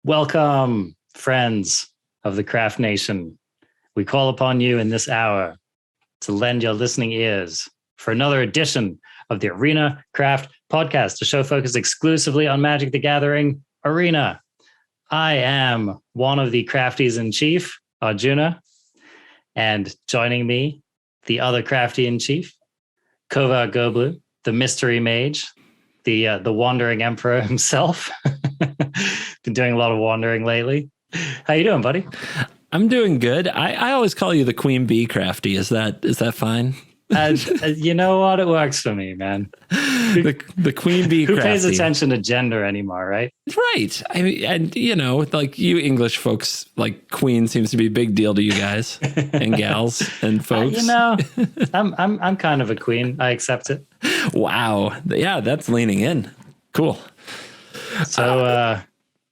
Welcome, friends of the Craft Nation. We call upon you in this hour to lend your listening ears for another edition of the Arena Craft Podcast, a show focused exclusively on Magic the Gathering Arena. I am one of the crafties in chief, Arjuna, and joining me, the other crafty in chief, CovertGoBlue, the mystery mage, the wandering emperor himself. Been doing a lot of wandering lately. How you doing, buddy? I'm doing good. I always call you the Queen Bee Crafty. Is that fine? You know what? It works for me, man. The Queen Bee Who Crafty. pays attention to gender anymore, right? Right. I mean, and like you English folks, like Queen seems to be a big deal to you guys and gals and folks. I'm kind of a queen. I accept it. Wow. Yeah, that's leaning in. Cool. So,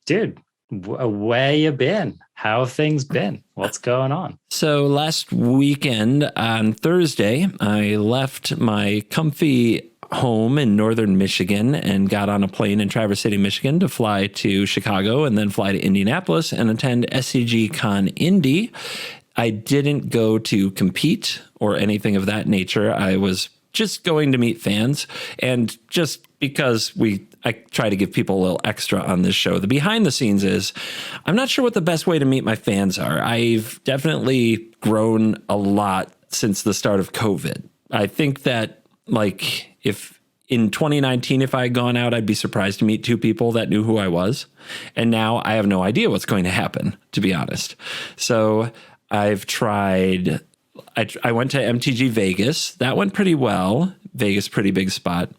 dude, where you been? How have things been? What's going on? So last weekend on Thursday, I left my comfy home in northern Michigan and got on a plane in Traverse City, Michigan to fly to Chicago and then fly to Indianapolis and attend SCG Con Indy. I didn't go to compete or anything of that nature. I was just going to meet fans, and just because I try to give people a little extra on this show. The behind the scenes is I'm not sure what the best way to meet my fans are. I've definitely grown a lot since the start of COVID. I think that if in 2019, if I had gone out, I'd be surprised to meet two people that knew who I was. And now I have no idea what's going to happen, to be honest. So I've tried. I went to MTG Vegas. That went pretty well. Vegas, pretty big spot.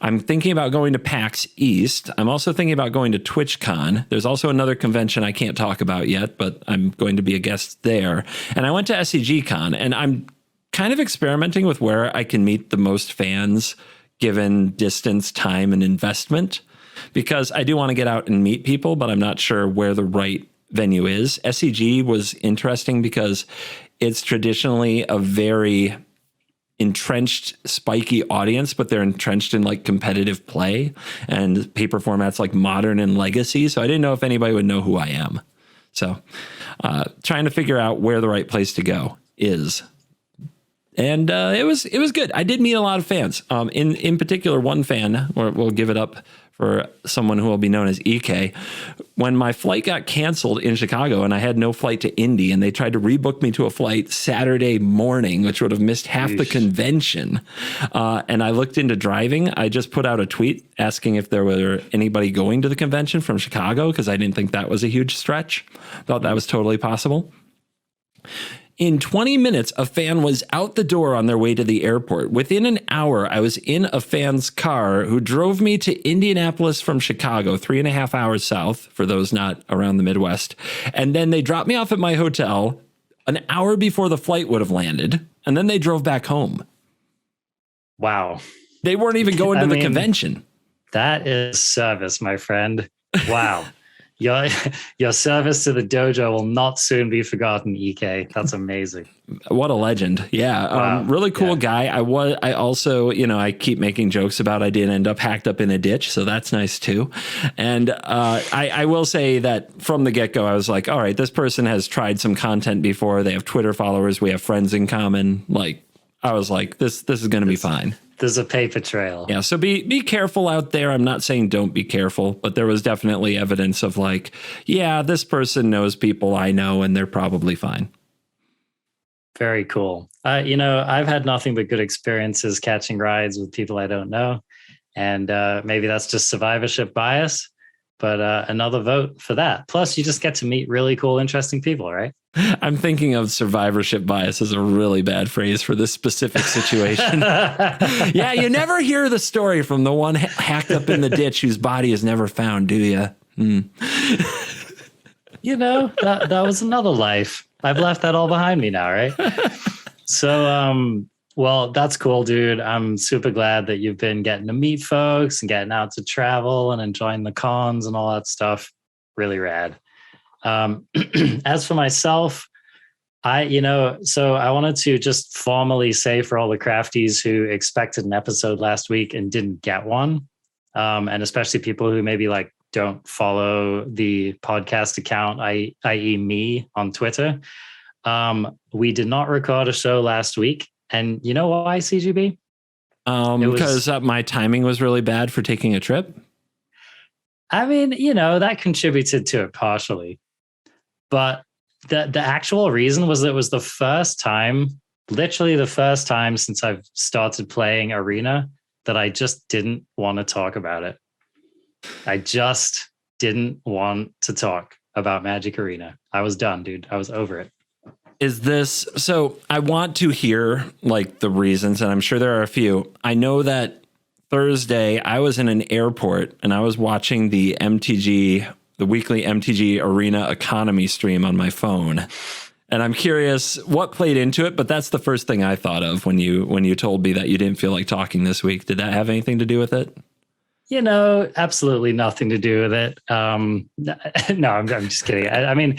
I'm thinking about going to PAX East. I'm also thinking about going to TwitchCon. There's also another convention I can't talk about yet, but I'm going to be a guest there. And I went to SCG Con, and I'm kind of experimenting with where I can meet the most fans given distance, time, and investment, because I do want to get out and meet people, but I'm not sure where the right venue is. SCG was interesting because it's traditionally a very entrenched, spiky audience, but they're entrenched in like competitive play and paper formats like Modern and Legacy. So I didn't know if anybody would know who I am. So trying to figure out where the right place to go is. And it was good. I did meet a lot of fans. In particular, one fan, we'll give it up for someone who will be known as EK. When my flight got canceled in Chicago and I had no flight to Indy, and they tried to rebook me to a flight Saturday morning, which would have missed half the convention. And I looked into driving. I just put out a tweet asking if there were anybody going to the convention from Chicago, because I didn't think that was a huge stretch. Thought that was totally possible. In 20 minutes, a fan was out the door on their way to the airport. Within an hour, I was in a fan's car who drove me to Indianapolis from Chicago, 3.5 hours south, for those not around the Midwest. And then they dropped me off at my hotel an hour before the flight would have landed. And then they drove back home. Wow. They weren't even going to the convention. That is service, my friend. Wow. Your service to the dojo will not soon be forgotten, EK. That's amazing. What a legend. Yeah. Wow. Really cool guy. I also, I keep making jokes about I did end up hacked up in a ditch. So that's nice too. And I will say that from the get-go, I was like, all right, this person has tried some content before. They have Twitter followers. We have friends in common. I was like, this is going to be fine. There's a paper trail. Yeah. So be careful out there. I'm not saying don't be careful, but there was definitely evidence of this person knows people I know and they're probably fine. Very cool. I've had nothing but good experiences catching rides with people I don't know. And maybe that's just survivorship bias, but another vote for that. Plus, you just get to meet really cool, interesting people, right? I'm thinking of survivorship bias as a really bad phrase for this specific situation. Yeah, you never hear the story from the one hacked up in the ditch whose body is never found, do you? That was another life. I've left that all behind me now, right? So, well, that's cool, dude. I'm super glad that you've been getting to meet folks and getting out to travel and enjoying the cons and all that stuff. Really rad. As for myself, I wanted to just formally say for all the crafties who expected an episode last week and didn't get one, and especially people who maybe don't follow the podcast account, i.e. me on Twitter, we did not record a show last week. And you know why, CGB? Because my timing was really bad for taking a trip. I mean, that contributed to it partially. But the actual reason was that it was the first time, literally the first time since I've started playing Arena, that I just didn't want to talk about it. I just didn't want to talk about Magic Arena. I was done, dude. I was over it. So I want to hear like the reasons, and I'm sure there are a few. I know that Thursday I was in an airport and I was watching the weekly MTG Arena economy stream on my phone. And I'm curious what played into it, but that's the first thing I thought of when you told me that you didn't feel like talking this week. Did that have anything to do with it? Absolutely nothing to do with it. No, I'm just kidding. I mean,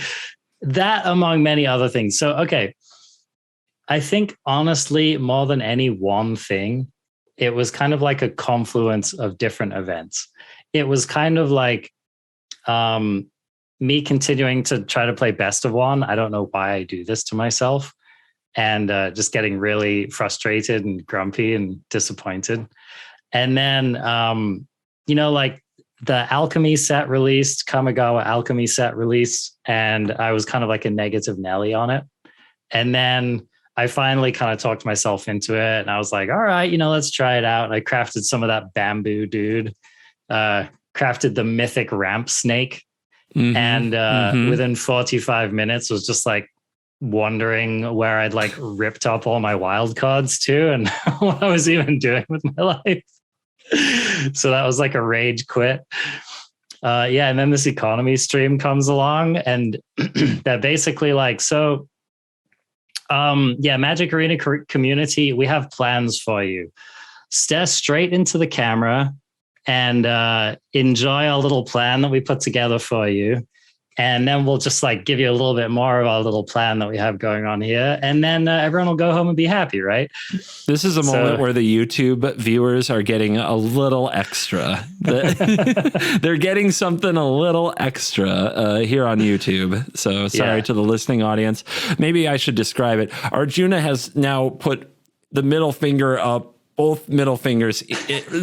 that among many other things. So, okay. I think honestly, more than any one thing, it was kind of like a confluence of different events. It was kind of like me continuing to try to play best of one. I don't know why I do this to myself, and just getting really frustrated and grumpy and disappointed. And then, like the Alchemy set released, Kamigawa Alchemy set released, and I was kind of like a negative Nelly on it. And then I finally kind of talked myself into it, and I was like, all right, let's try it out. And I crafted some of that bamboo dude, crafted the mythic ramp snake. And within 45 minutes was just like wondering where I'd like ripped up all my wild cards to and what I was even doing with my life. So that was like a rage quit. And then this economy stream comes along, and they're basically like, Magic Arena community, we have plans for you. Stare straight into the camera and enjoy our little plan that we put together for you. And then we'll just like give you a little bit more of our little plan that we have going on here. And then everyone will go home and be happy, right? This is a moment where the YouTube viewers are getting a little extra. They're getting something a little extra here on YouTube. So sorry to the listening audience. Maybe I should describe it. Arjuna has now put the middle finger up, both middle fingers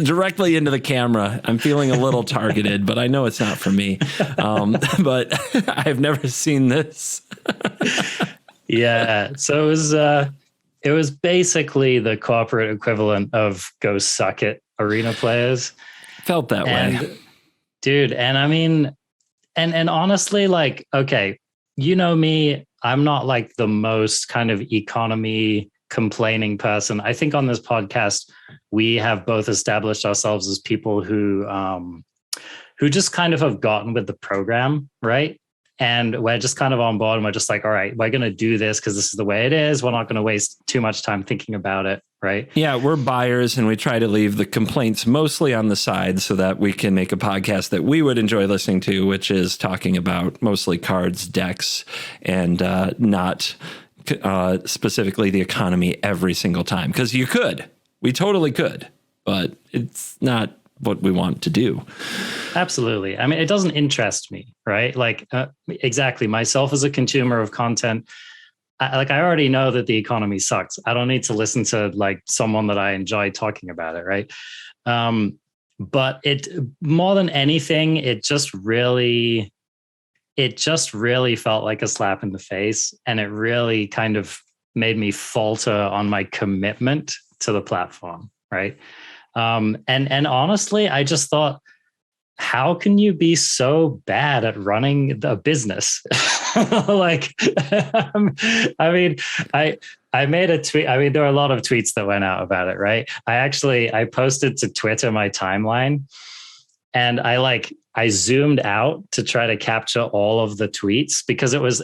directly into the camera. I'm feeling a little targeted, but I know it's not for me. But I've never seen this. So it was basically the corporate equivalent of go suck it arena players. Felt that way. Dude, and I mean, and honestly, like, okay, me, I'm not like the most kind of economy complaining person. I think on this podcast, we have both established ourselves as people who just kind of have gotten with the program, right? And we're just kind of on board, and we're just like, all right, we're going to do this because this is the way it is. We're not going to waste too much time thinking about it, right? Yeah, we're buyers, and we try to leave the complaints mostly on the side so that we can make a podcast that we would enjoy listening to, which is talking about mostly cards, decks, and not specifically the economy every single time. Because we totally could, but it's not what we want to do. Absolutely. I mean, it doesn't interest me, right? Like, exactly. Myself as a consumer of content, I already know that the economy sucks. I don't need to listen to like someone that I enjoy talking about it, right? But it, more than anything, it just really felt like a slap in the face, and it really kind of made me falter on my commitment to the platform, right? And honestly, I just thought, how can you be so bad at running a business? Like, I mean, I made a tweet. I mean, there are a lot of tweets that went out about it, right? I posted to Twitter my timeline, and I zoomed out to try to capture all of the tweets because it was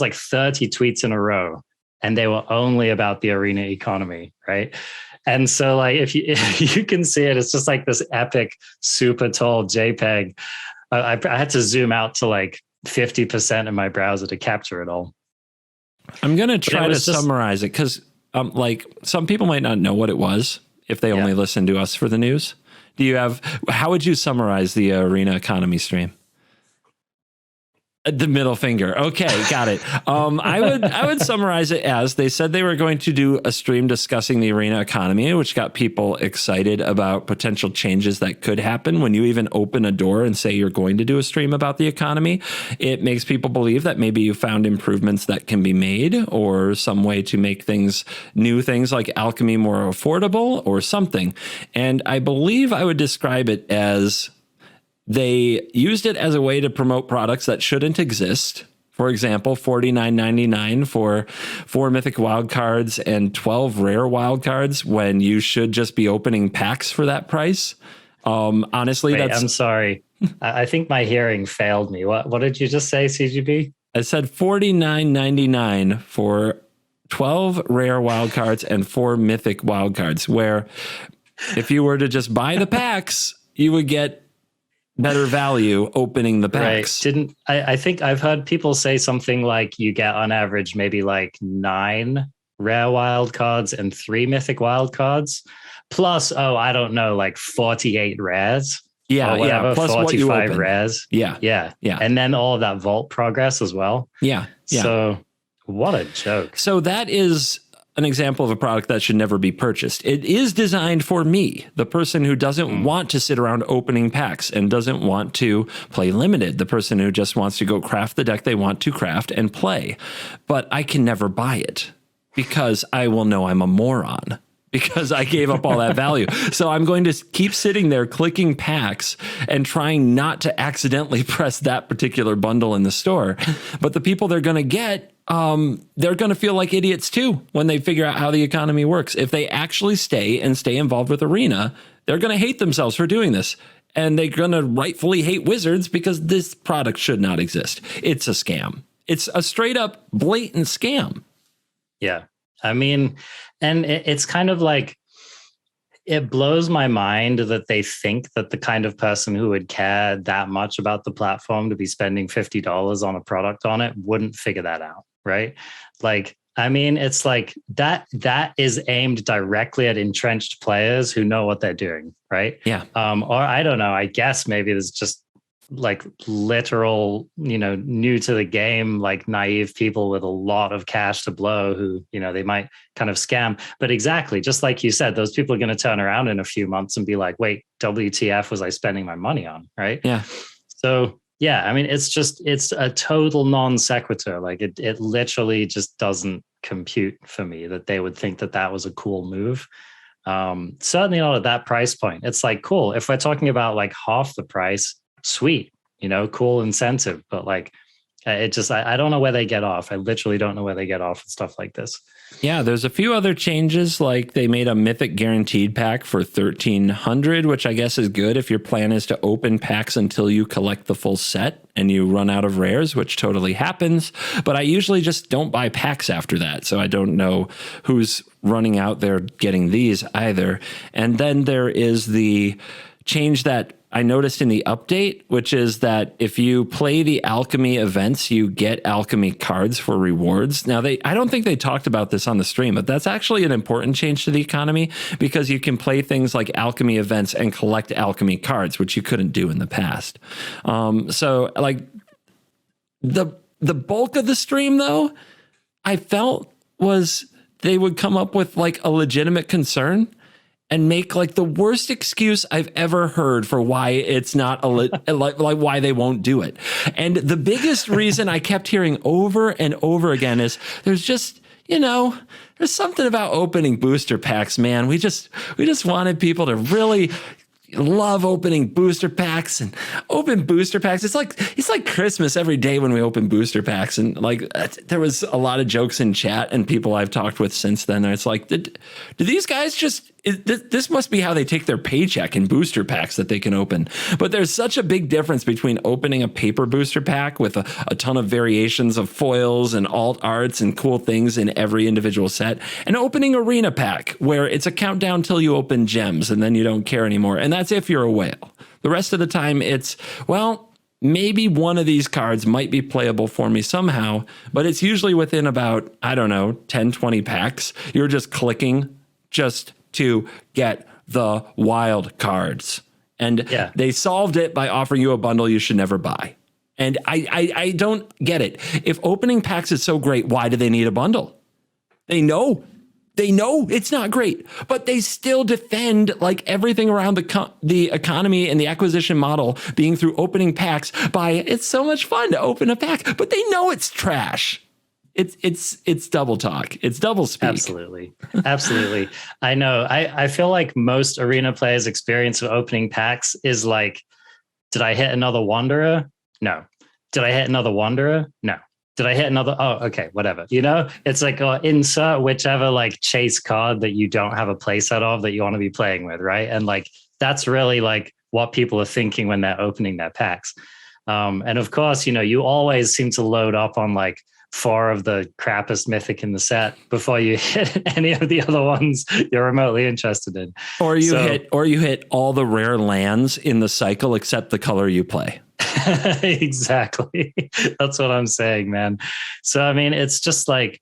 like 30 tweets in a row, and they were only about the arena economy, right? And so like if you can see it, it's just like this epic, super tall JPEG. I had to zoom out to like 50% in my browser to capture it all. I'm going to try to summarize it because like some people might not know what it was if they only listen to us for the news. How would you summarize the arena economy stream? The middle finger. Okay, got it. I would summarize it as they said they were going to do a stream discussing the arena economy, which got people excited about potential changes that could happen. When you even open a door and say you're going to do a stream about the economy, it makes people believe that maybe you found improvements that can be made, or some way to make new things like Alchemy more affordable or something. And I believe I would describe it as they used it as a way to promote products that shouldn't exist. For example, $49.99 for 4 mythic wildcards and 12 rare wildcards when you should just be opening packs for that price. Honestly, I'm sorry. I think my hearing failed me. What did you just say, CGB? I said $49.99 for 12 rare wildcards and 4 mythic wildcards, where if you were to just buy the packs, you would get better value opening the packs. Right. I think I've heard people say something like you get on average maybe like 9 rare wild cards and 3 mythic wild cards, plus I don't know, like 48 rares. Yeah, plus 45 rares. Yeah. And then all of that vault progress as well. Yeah. So what a joke. So that is an example of a product that should never be purchased. It is designed for me, the person who doesn't want to sit around opening packs and doesn't want to play limited, the person who just wants to go craft the deck they want to craft and play. But I can never buy it because I will know I'm a moron, because I gave up all that value. So I'm going to keep sitting there clicking packs and trying not to accidentally press that particular bundle in the store. But the people they're going to get, they're going to feel like idiots too when they figure out how the economy works. If they actually stay involved with Arena, they're going to hate themselves for doing this. And they're going to rightfully hate Wizards because this product should not exist. It's a scam. It's a straight up blatant scam. Yeah. I mean, and it's kind of like, it blows my mind that they think that the kind of person who would care that much about the platform to be spending $50 on a product on it wouldn't figure that out, right? Like, I mean, it's like that is aimed directly at entrenched players who know what they're doing, right? Yeah. Or I don't know, I guess maybe there's just like literal, new to the game, like naive people with a lot of cash to blow who, they might kind of scam. But exactly, just like you said, those people are going to turn around in a few months and be like, wait, WTF was I spending my money on? Right. Yeah. So, yeah, I mean, it's a total non sequitur. Like it literally just doesn't compute for me that they would think that was a cool move. Certainly not at that price point. It's like, cool. If we're talking about like half the price, sweet, cool incentive, but like it just, I don't know where they get off. I literally don't know where they get off with stuff like this. Yeah, there's a few other changes, like they made a mythic guaranteed pack for 1,300, which I guess is good if your plan is to open packs until you collect the full set and you run out of rares, which totally happens. But I usually just don't buy packs after that, so I don't know who's running out there getting these either. And then there is the change that I noticed in the update, which is that if you play the Alchemy events, you get Alchemy cards for rewards. Now, I don't think they talked about this on the stream, but that's actually an important change to the economy because you can play things like Alchemy events and collect Alchemy cards, which you couldn't do in the past. So like the bulk of the stream, though, I felt was they would come up with like a legitimate concern and make like the worst excuse I've ever heard for why it's not like why they won't do it. And the biggest reason I kept hearing over and over again is there's just, there's something about opening booster packs, man. We just wanted people to really love opening booster packs and open booster packs. It's like Christmas every day when we open booster packs. And like there was a lot of jokes in chat and people I've talked with since then. It's like, do these guys just, this must be how they take their paycheck in booster packs that they can open. But there's such a big difference between opening a paper booster pack with a ton of variations of foils and alt arts and cool things in every individual set and opening arena pack where it's a countdown till you open gems and then you don't care anymore. And that's if you're a whale. The rest of the time it's, well, maybe one of these cards might be playable for me somehow, but it's usually within about, 10, 20 packs. You're just clicking just to get the wild cards. And they solved it by offering you a bundle you should never buy. And I don't get it. If opening packs is so great, why do they need a bundle? They know it's not great, but they still defend like everything around the economy and the acquisition model being through opening packs by it's so much fun to open a pack, but they know it's trash. It's double talk. It's double speak. Absolutely. I know. I feel like most arena players' experience of opening packs is like, did I hit another Wanderer? No. Did I hit another Wanderer? No. Did I hit another? Oh, okay, whatever. You know, it's like insert whichever like chase card that you don't have a playset of that you want to be playing with, right? And like that's really like what people are thinking when they're opening their packs. And of course, you know, you always seem to load up on like 4 of the crappiest mythic in the set before you hit any of the other ones you're remotely interested in. Or you hit all the rare lands in the cycle except the color you play. Exactly. That's what I'm saying, man. So, I mean, it's just like,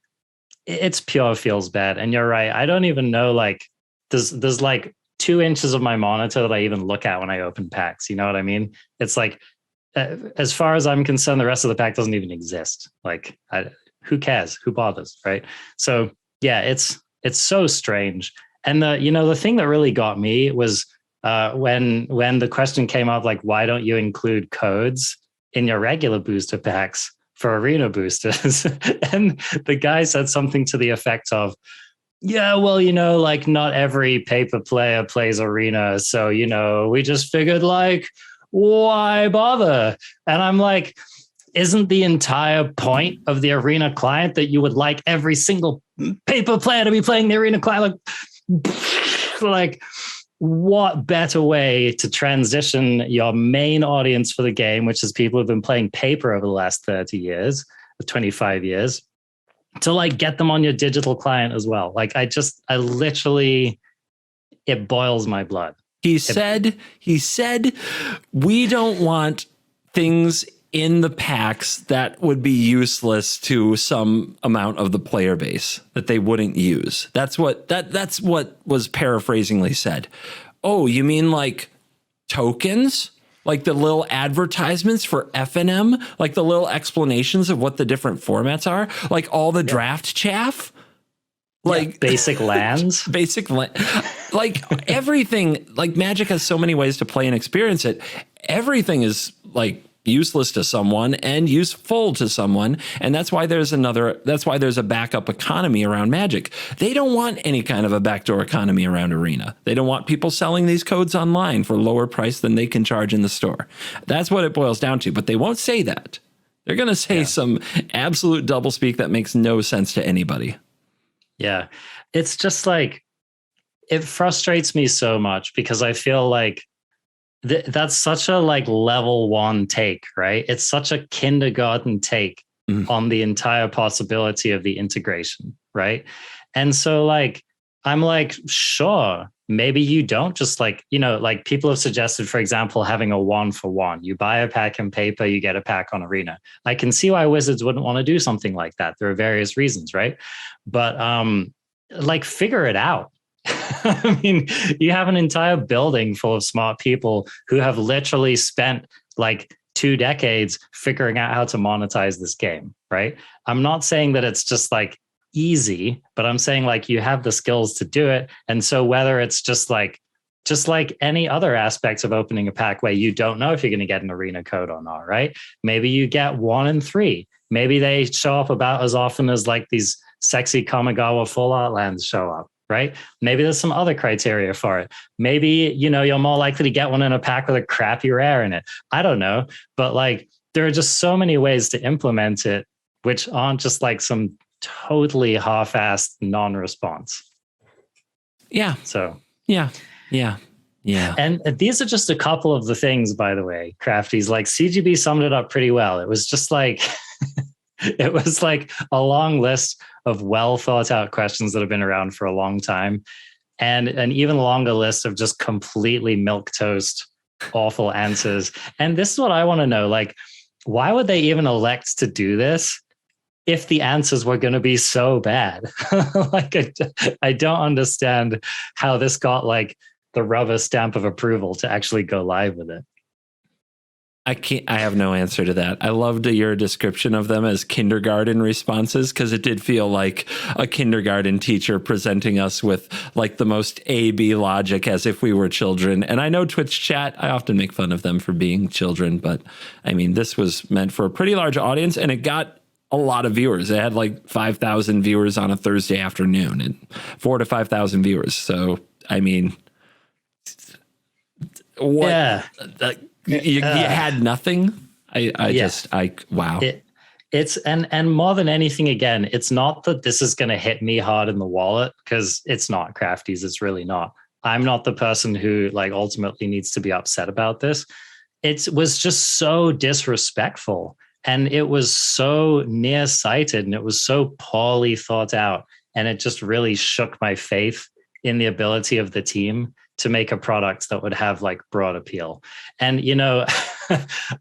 it's pure feels bad. And you're right. I don't even know, like, there's like 2 inches of my monitor that I even look at when I open packs. You know what I mean? It's like, as far as I'm concerned, the rest of the pack doesn't even exist. Like, who cares? Who bothers? Right. So yeah, it's so strange. And the thing that really got me was when the question came up, like, why don't you include codes in your regular booster packs for arena boosters? And the guy said something to the effect of, yeah, well, you know, like not every paper player plays arena. So, you know, we just figured like, why bother? And I'm like, isn't the entire point of the arena client that you would like every single paper player to be playing the arena client? Like what better way to transition your main audience for the game, which is people who've been playing paper over the last 30 years, 25 years, to like get them on your digital client as well. Like I literally, it boils my blood. He said, we don't want things in the packs that would be useless to some amount of the player base that they wouldn't use. That's what was paraphrasingly said. Oh, you mean like tokens? Like the little advertisements for FNM? Like the little explanations of what the different formats are? Like all the draft chaff? Like basic lands, like everything, like Magic has so many ways to play and experience it. Everything is like useless to someone and useful to someone. And that's why there's a backup economy around Magic. They don't want any kind of a backdoor economy around Arena. They don't want people selling these codes online for lower price than they can charge in the store. That's what it boils down to, but they won't say that. They're going to say some absolute doublespeak that makes no sense to anybody. Yeah, it's just like, it frustrates me so much because I feel like that's such a like level 1 take, right? It's such a kindergarten take on the entire possibility of the integration, right? And so like, I'm like, sure, maybe you don't just like, you know, like people have suggested, for example, having a 1-for-1. You buy a pack in paper, you get a pack on Arena. I can see why Wizards wouldn't want to do something like that. There are various reasons, right? But like figure it out. I mean, you have an entire building full of smart people who have literally spent like 2 decades figuring out how to monetize this game, right? I'm not saying that it's just like easy, but I'm saying like you have the skills to do it. And so whether it's just like any other aspects of opening a pack where you don't know if you're going to get an arena code or not, right? Maybe you get 1 and 3. Maybe they show up about as often as like these sexy Kamigawa full art lands show up, right? Maybe there's some other criteria for it. Maybe, you know, you're more likely to get one in a pack with a crappy rare in it. I don't know. But like, there are just so many ways to implement it, which aren't just like some totally half-assed non-response. Yeah. So, yeah. And these are just a couple of the things, by the way, Crafties, like CGB summed it up pretty well. It was just like, it was like a long list of well thought out questions that have been around for a long time. And an even longer list of just completely milquetoast, awful answers. And this is what I want to know. Like, why would they even elect to do this if the answers were going to be so bad? Like, I don't understand how this got like the rubber stamp of approval to actually go live with it? I have no answer to that. I loved your description of them as kindergarten responses, because it did feel like a kindergarten teacher presenting us with like the most A-B logic as if we were children. And I know Twitch chat, I often make fun of them for being children, but I mean, this was meant for a pretty large audience, and it got a lot of viewers. It had like 5,000 viewers on a Thursday afternoon and 4,000 to 5,000 viewers. So, I mean, what? Yeah. You had nothing. Wow. It's and more than anything, again, it's not that this is going to hit me hard in the wallet, because it's not, Crafties. It's really not. I'm not the person who like ultimately needs to be upset about this. It was just so disrespectful, and it was so nearsighted, and it was so poorly thought out, and it just really shook my faith in the ability of the team to make a product that would have like broad appeal. And, you know,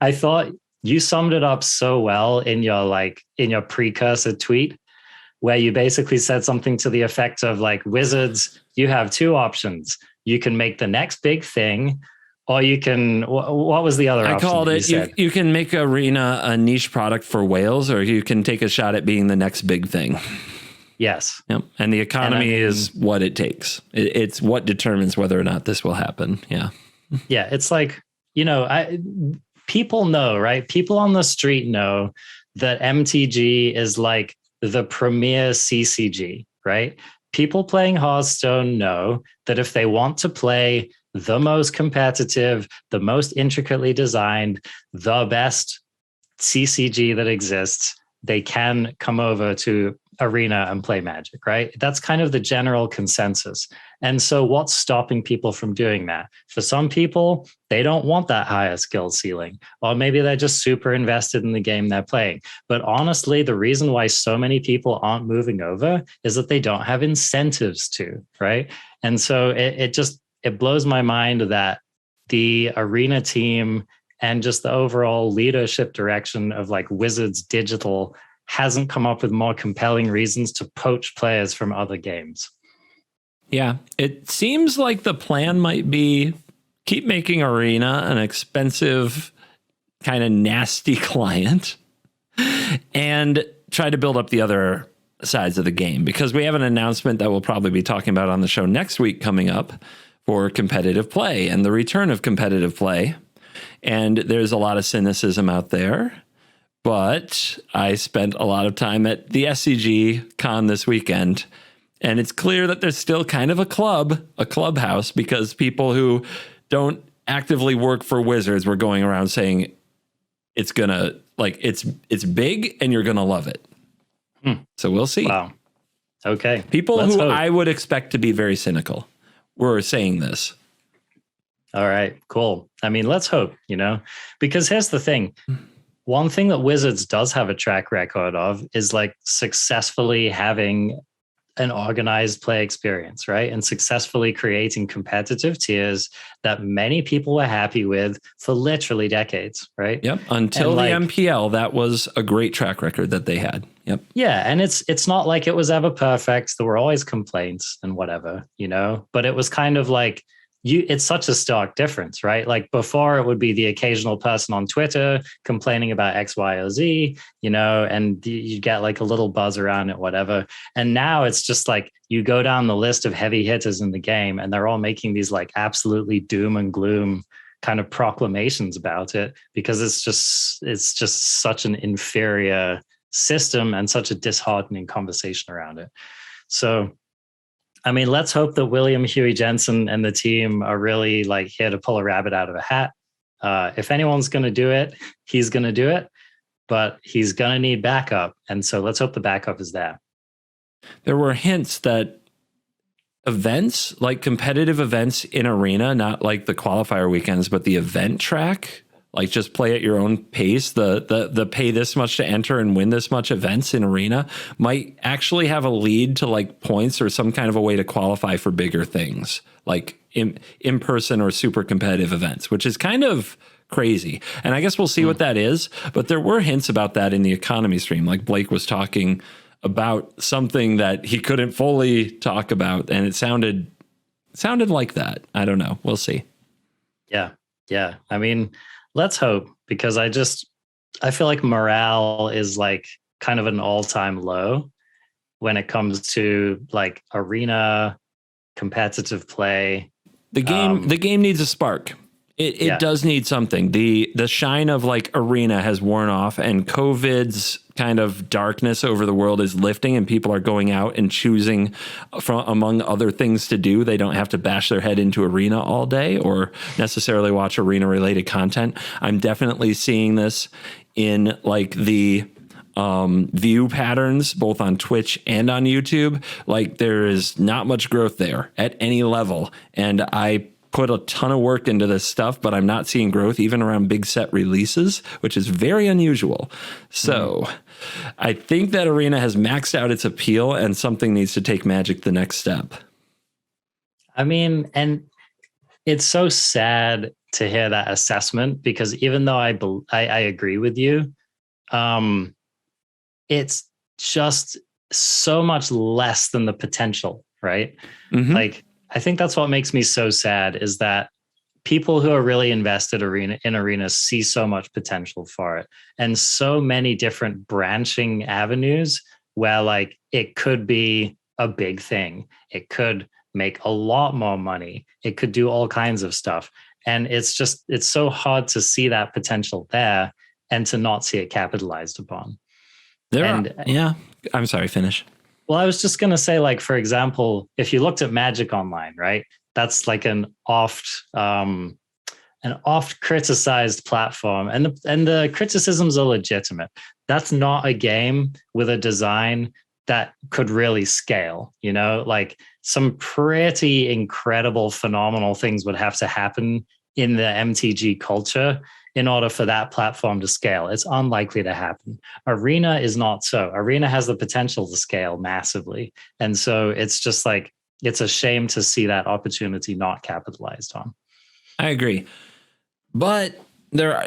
I thought you summed it up so well in your precursor tweet, where you basically said something to the effect of like, Wizards, you have two options. You can make the next big thing, or you can, what was the other option? I called it, you can make Arena a niche product for whales, or you can take a shot at being the next big thing. Yes. Yep. And the economy is what it takes. It's what determines whether or not this will happen. Yeah. Yeah. It's like, you know, people know, right? People on the street know that MTG is like the premier CCG, right? People playing Hearthstone know that if they want to play the most competitive, the most intricately designed, the best CCG that exists, they can come over to Arena and play Magic, right? That's kind of the general consensus. And so what's stopping people from doing that? For some people, they don't want that higher skill ceiling, or maybe they're just super invested in the game they're playing. But honestly, the reason why so many people aren't moving over is that they don't have incentives to, right? And so it blows my mind that the Arena team and just the overall leadership direction of like Wizards Digital hasn't come up with more compelling reasons to poach players from other games. Yeah, it seems like the plan might be keep making Arena an expensive, kind of nasty client, and try to build up the other sides of the game, because we have an announcement that we'll probably be talking about on the show next week coming up for competitive play and the return of competitive play. And there's a lot of cynicism out there. But I spent a lot of time at the SCG con this weekend, and it's clear that there's still kind of a clubhouse, because people who don't actively work for Wizards were going around saying it's gonna, like, it's big and you're gonna love it. So we'll see. Wow. Okay. People Let's hope. I would expect to be very cynical were saying this. All right, cool. I mean, let's hope, you know, because here's the thing. One thing that Wizards does have a track record of is like successfully having an organized play experience, right? And successfully creating competitive tiers that many people were happy with for literally decades, right? Yep. Until the MPL, that was a great track record that they had. Yep. Yeah. And it's not like it was ever perfect. There were always complaints and whatever, you know, but it was kind of like, it's such a stark difference, right? Like before it would be the occasional person on Twitter complaining about X, Y, or Z, you know, and you get like a little buzz around it, whatever. And now it's just like you go down the list of heavy hitters in the game and they're all making these like absolutely doom and gloom kind of proclamations about it, because it's just such an inferior system and such a disheartening conversation around it. So I mean, let's hope that William Huey Jensen and the team are really like here to pull a rabbit out of a hat. If anyone's going to do it, he's going to do it, but he's going to need backup. And so let's hope the backup is there. There were hints that events, like competitive events in Arena, not like the qualifier weekends, but the event track, like just play at your own pace, the pay this much to enter and win this much events in Arena might actually have a lead to like points or some kind of a way to qualify for bigger things, like in person or super competitive events, which is kind of crazy. And I guess we'll see what that is. But there were hints about that in the economy stream. Like Blake was talking about something that he couldn't fully talk about, and it sounded Sounded like that. I don't know. We'll see. Yeah. Yeah. I mean, let's hope, because I feel like morale is like kind of an all-time low when it comes to like arena competitive play. The game needs a spark. It does need something. The shine of like arena has worn off, and COVID's kind of darkness over the world is lifting, and people are going out and choosing from among other things to do. They don't have to bash their head into arena all day or necessarily watch arena related content. I'm definitely seeing this in like the view patterns, both on Twitch and on YouTube. Like there is not much growth there at any level. And I put a ton of work into this stuff, but I'm not seeing growth even around big set releases, which is very unusual. So I think that arena has maxed out its appeal, and something needs to take Magic the next step. I mean, and it's so sad to hear that assessment, because even though I agree with you, it's just so much less than the potential, right? Mm-hmm. Like, I think that's what makes me so sad, is that people who are really invested in arenas see so much potential for it, and so many different branching avenues where like it could be a big thing. It could make a lot more money. It could do all kinds of stuff. And it's so hard to see that potential there and to not see it capitalized upon. I'm sorry, finish. Well, I was just going to say, like, for example, if you looked at Magic Online, right? That's like an oft criticized platform, and the criticisms are legitimate. That's not a game with a design that could really scale, you know, like some pretty incredible, phenomenal things would have to happen in the MTG culture in order for that platform to scale. It's unlikely to happen. Arena is not so. Arena has the potential to scale massively. And so it's just like, it's a shame to see that opportunity not capitalized on. I agree. But there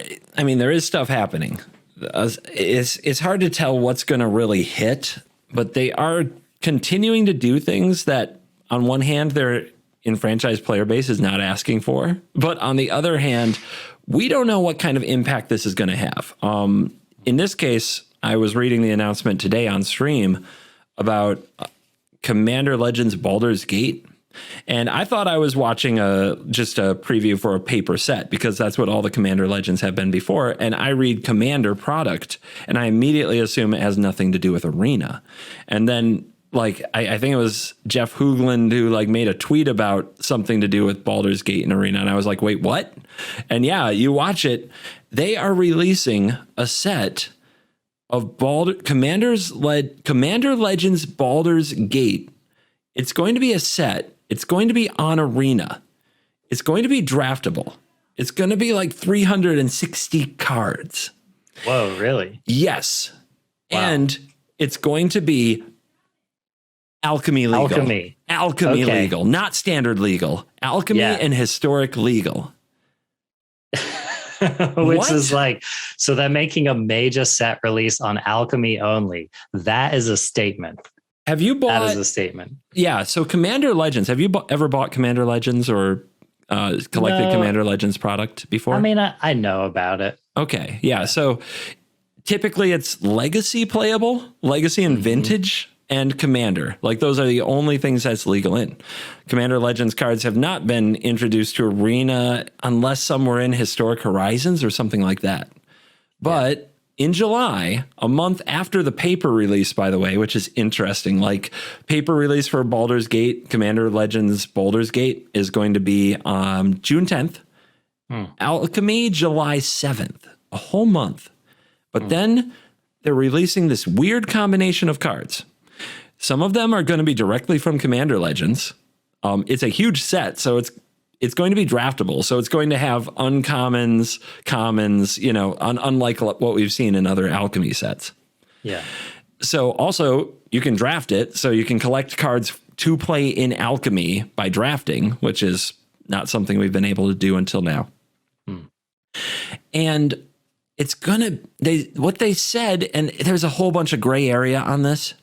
is stuff happening. It's hard to tell what's going to really hit, but they are continuing to do things that on one hand, their enfranchised player base is not asking for. But on the other hand, we don't know what kind of impact this is going to have. In this case, I was reading the announcement today on stream about Commander Legends Baldur's Gate. And I thought I was watching just a preview for a paper set, because that's what all the Commander Legends have been before. And I read Commander product, and I immediately assume it has nothing to do with Arena. And then like, I think it was Jeff Hoogland who like made a tweet about something to do with Baldur's Gate and Arena. And I was like, wait, what? And yeah, you watch it. They are releasing a set of Commander Legends Baldur's Gate. It's going to be a set. It's going to be on Arena. It's going to be draftable. It's going to be like 360 cards. Whoa, really? Yes. Wow. And it's going to be Alchemy legal. Alchemy okay. legal, not standard legal. Alchemy and historic legal. Which is like, so they're making a major set release on Alchemy only. That is a statement. Have you bought? That is a statement. Yeah. So Commander Legends, have you ever bought Commander Legends or collected Commander Legends product before? I mean, I know about it. Okay. Yeah. So typically it's legacy playable, legacy and vintage. And Commander. Like those are the only things that's legal in. Commander Legends cards have not been introduced to Arena unless some were in Historic Horizons or something like that. But in July, a month after the paper release, by the way, which is interesting, like paper release for Baldur's Gate, Commander Legends Baldur's Gate is going to be June 10th. Alchemy, July 7th, a whole month. But then they're releasing this weird combination of cards. Some of them are going to be directly from Commander Legends. It's a huge set, so it's going to be draftable. So it's going to have uncommons, commons, you know, unlike what we've seen in other Alchemy sets. Yeah. So also you can draft it, so you can collect cards to play in Alchemy by drafting, which is not something we've been able to do until now. And it's what they said, and there's a whole bunch of gray area on this.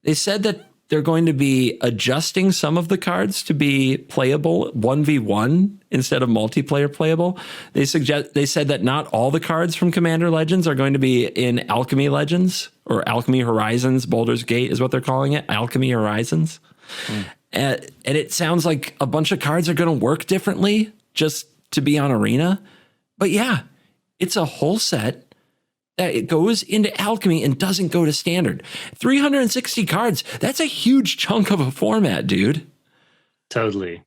They said that they're going to be adjusting some of the cards to be playable 1v1 instead of multiplayer playable. They said that not all the cards from Commander Legends are going to be in Alchemy Legends or Alchemy Horizons. Baldur's Gate is what they're calling it, Alchemy Horizons. And it sounds like a bunch of cards are going to work differently just to be on Arena. But yeah, it's a whole set that it goes into Alchemy and doesn't go to Standard. 360 cards, that's a huge chunk of a format, dude. Totally.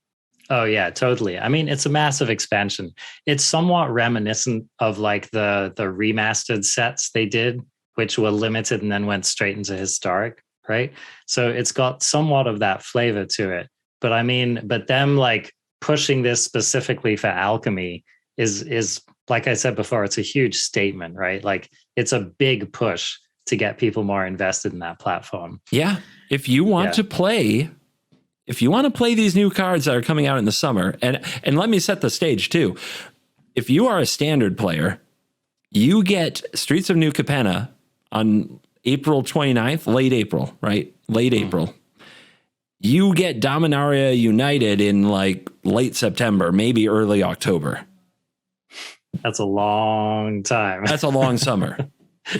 Oh, yeah, totally. I mean, it's a massive expansion. It's somewhat reminiscent of like the remastered sets they did, which were limited and then went straight into historic, right? So it's got somewhat of that flavor to it. But I mean, but them like pushing this specifically for Alchemy is like I said before, it's a huge statement, right? Like it's a big push to get people more invested in that platform. Yeah. If you want to play these new cards that are coming out in the summer, and let me set the stage too. If you are a Standard player, you get Streets of New Capenna on April 29th, late April, right? Late April. You get Dominaria United in like late September, maybe early October. That's a long time. That's a long summer.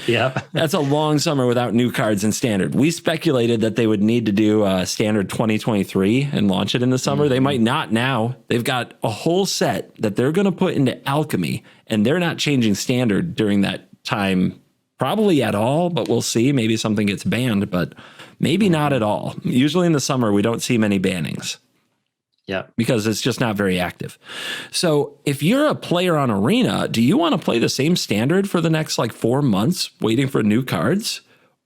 Yeah. That's a long summer without new cards in Standard. We speculated that they would need to do Standard 2023 and launch it in the summer. They might not now. They've got a whole set that they're going to put into Alchemy, and they're not changing Standard during that time probably at all, but we'll see. Maybe something gets banned, but maybe not at all. Usually in the summer, we don't see many bannings. Yeah. Because it's just not very active. So if you're a player on Arena, do you want to play the same Standard for the next like 4 months waiting for new cards?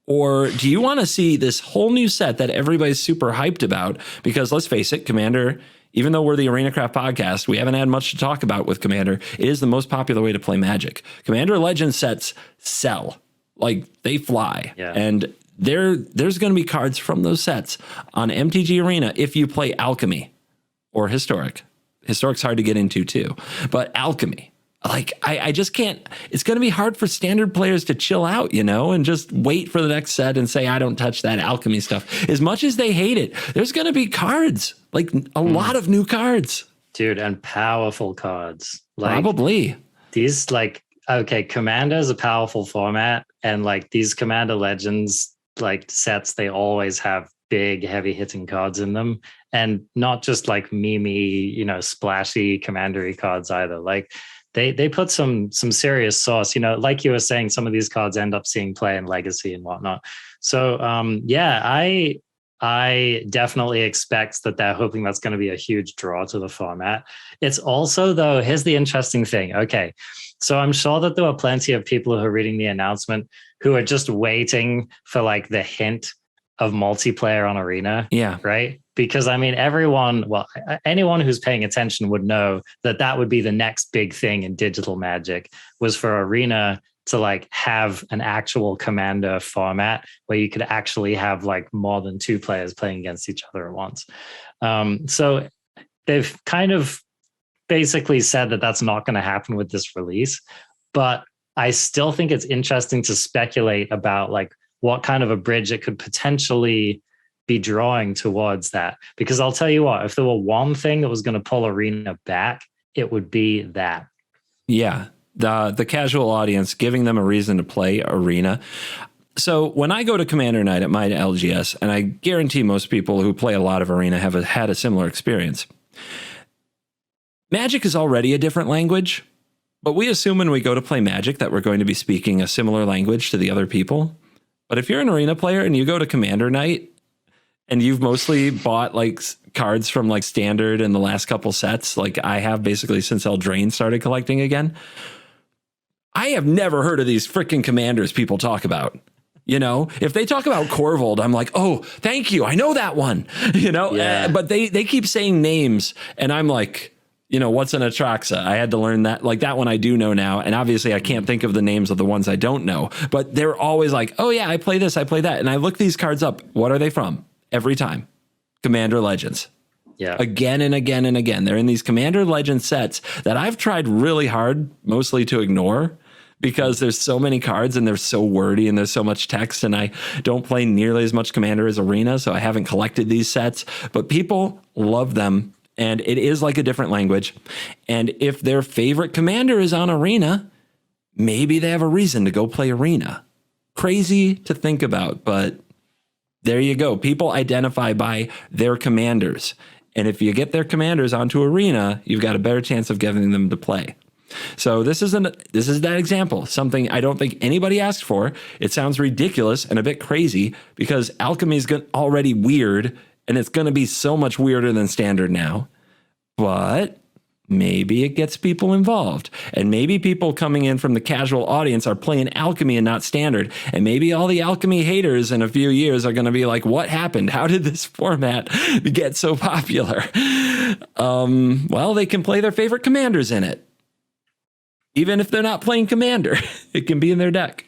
Or do you want to see this whole new set that everybody's super hyped about? Because let's face it, Commander, even though we're the Arena Craft podcast, we haven't had much to talk about with Commander. It is the most popular way to play Magic. Commander Legends sets sell. Like they fly. Yeah. And there's going to be cards from those sets on MTG Arena if you play Alchemy. Or Historic. Historic's hard to get into too. But Alchemy, like I just can't, it's going to be hard for Standard players to chill out, and just wait for the next set and say, I don't touch that Alchemy stuff. As much as they hate it, there's going to be cards, like a lot of new cards. Dude, and powerful cards. Like, probably. These like, okay, Commander is a powerful format. And like these Commander Legends, like sets, they always have big, heavy hitting cards in them. And not just like memey, splashy commandery cards either. Like they put some serious sauce, like you were saying, some of these cards end up seeing play in Legacy and whatnot. So I definitely expect that they're hoping that's going to be a huge draw to the format. It's also, though, here's the interesting thing. Okay, so I'm sure that there were plenty of people who are reading the announcement who are just waiting for like the hint of multiplayer on Arena. Yeah. Right. Because I mean, anyone who's paying attention would know that would be the next big thing in digital Magic, was for Arena to like have an actual Commander format where you could actually have like more than 2 players playing against each other at once. So they've kind of basically said that that's not going to happen with this release, but I still think it's interesting to speculate about like what kind of a bridge it could potentially be drawing towards that. Because I'll tell you what, if there were one thing that was going to pull Arena back, it would be that. Yeah. The casual audience, giving them a reason to play Arena. So when I go to Commander Night at my LGS, and I guarantee most people who play a lot of Arena have had a similar experience. Magic is already a different language, but we assume when we go to play Magic that we're going to be speaking a similar language to the other people. But if you're an Arena player and you go to Commander Night and you've mostly bought like cards from like Standard in the last couple sets, like I have basically since Eldraine started collecting again, I have never heard of these freaking commanders people talk about. If they talk about Corvold, I'm like, oh, thank you. I know that one, Yeah. But they keep saying names and I'm like, what's an Atraxa? I had to learn that. Like that one I do know now. And obviously I can't think of the names of the ones I don't know. But they're always like, oh yeah, I play this, I play that. And I look these cards up. What are they from? Every time. Commander Legends. Yeah. Again and again and again. They're in these Commander Legends sets that I've tried really hard, mostly to ignore, because there's so many cards and they're so wordy and there's so much text, and I don't play nearly as much Commander as Arena, so I haven't collected these sets, but people love them, and it is like a different language. And if their favorite Commander is on Arena, maybe they have a reason to go play Arena. Crazy to think about, but there you go. People identify by their commanders. And if you get their commanders onto Arena, you've got a better chance of getting them to play. So this is that example, something I don't think anybody asked for. It sounds ridiculous and a bit crazy because Alchemy is already weird, and it's going to be so much weirder than Standard now. But maybe it gets people involved, and maybe people coming in from the casual audience are playing Alchemy and not Standard, and maybe all the Alchemy haters in a few years are going to be like, what happened? How did this format get so popular? Well, they can play their favorite commanders in it. Even if they're not playing Commander, it can be in their deck.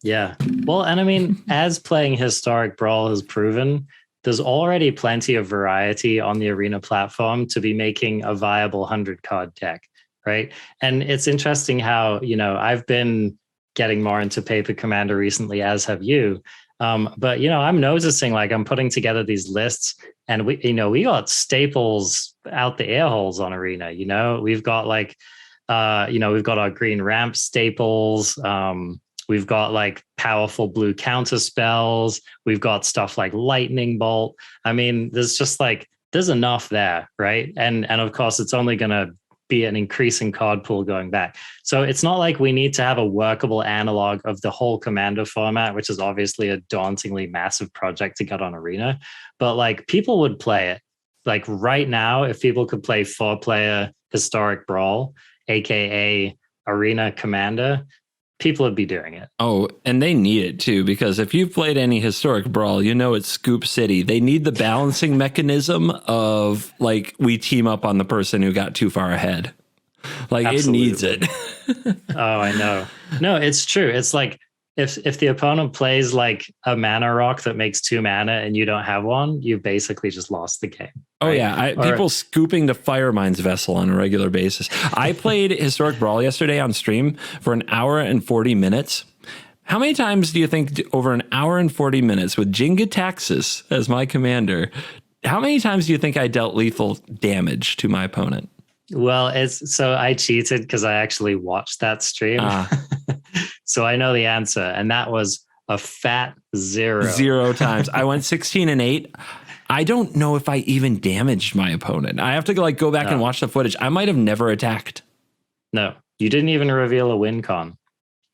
Yeah. Well, and I mean, as playing Historic Brawl has proven, there's already plenty of variety on the Arena platform to be making a viable 100-card deck, right? And it's interesting how, I've been getting more into Paper Commander recently, as have you. But, I'm noticing, like, I'm putting together these lists, and we got staples out the air holes on Arena. We've got like, we've got our green ramp staples. We've got like powerful blue counter spells. We've got stuff like lightning bolt. I mean, there's enough there, right? And of course, it's only going to be an increasing card pool going back. So it's not like we need to have a workable analog of the whole Commander format, which is obviously a dauntingly massive project to get on Arena. But like, people would play it. Like right now, if people could play 4-player Historic Brawl, aka Arena Commander, people would be doing it. Oh, and they need it too, because if you've played any Historic Brawl, it's Scoop City. They need the balancing mechanism of like, we team up on the person who got too far ahead. Like, absolutely. It needs it. Oh, I know. No, it's true. It's like if the opponent plays like a mana rock that makes 2 mana and you don't have one, you basically just lost the game. Right? Oh yeah, people scooping to Firemind's Vessel on a regular basis. I played Historic Brawl yesterday on stream for an hour and 40 minutes. How many times do you think over an hour and 40 minutes with Jingataxis as my commander, how many times do you think I dealt lethal damage to my opponent? Well, I cheated because I actually watched that stream. So I know the answer, and that was a fat 0. 0 times. I went 16-8. I don't know if I even damaged my opponent. I have to go back and watch the footage. I might have never attacked. No, you didn't even reveal a win con.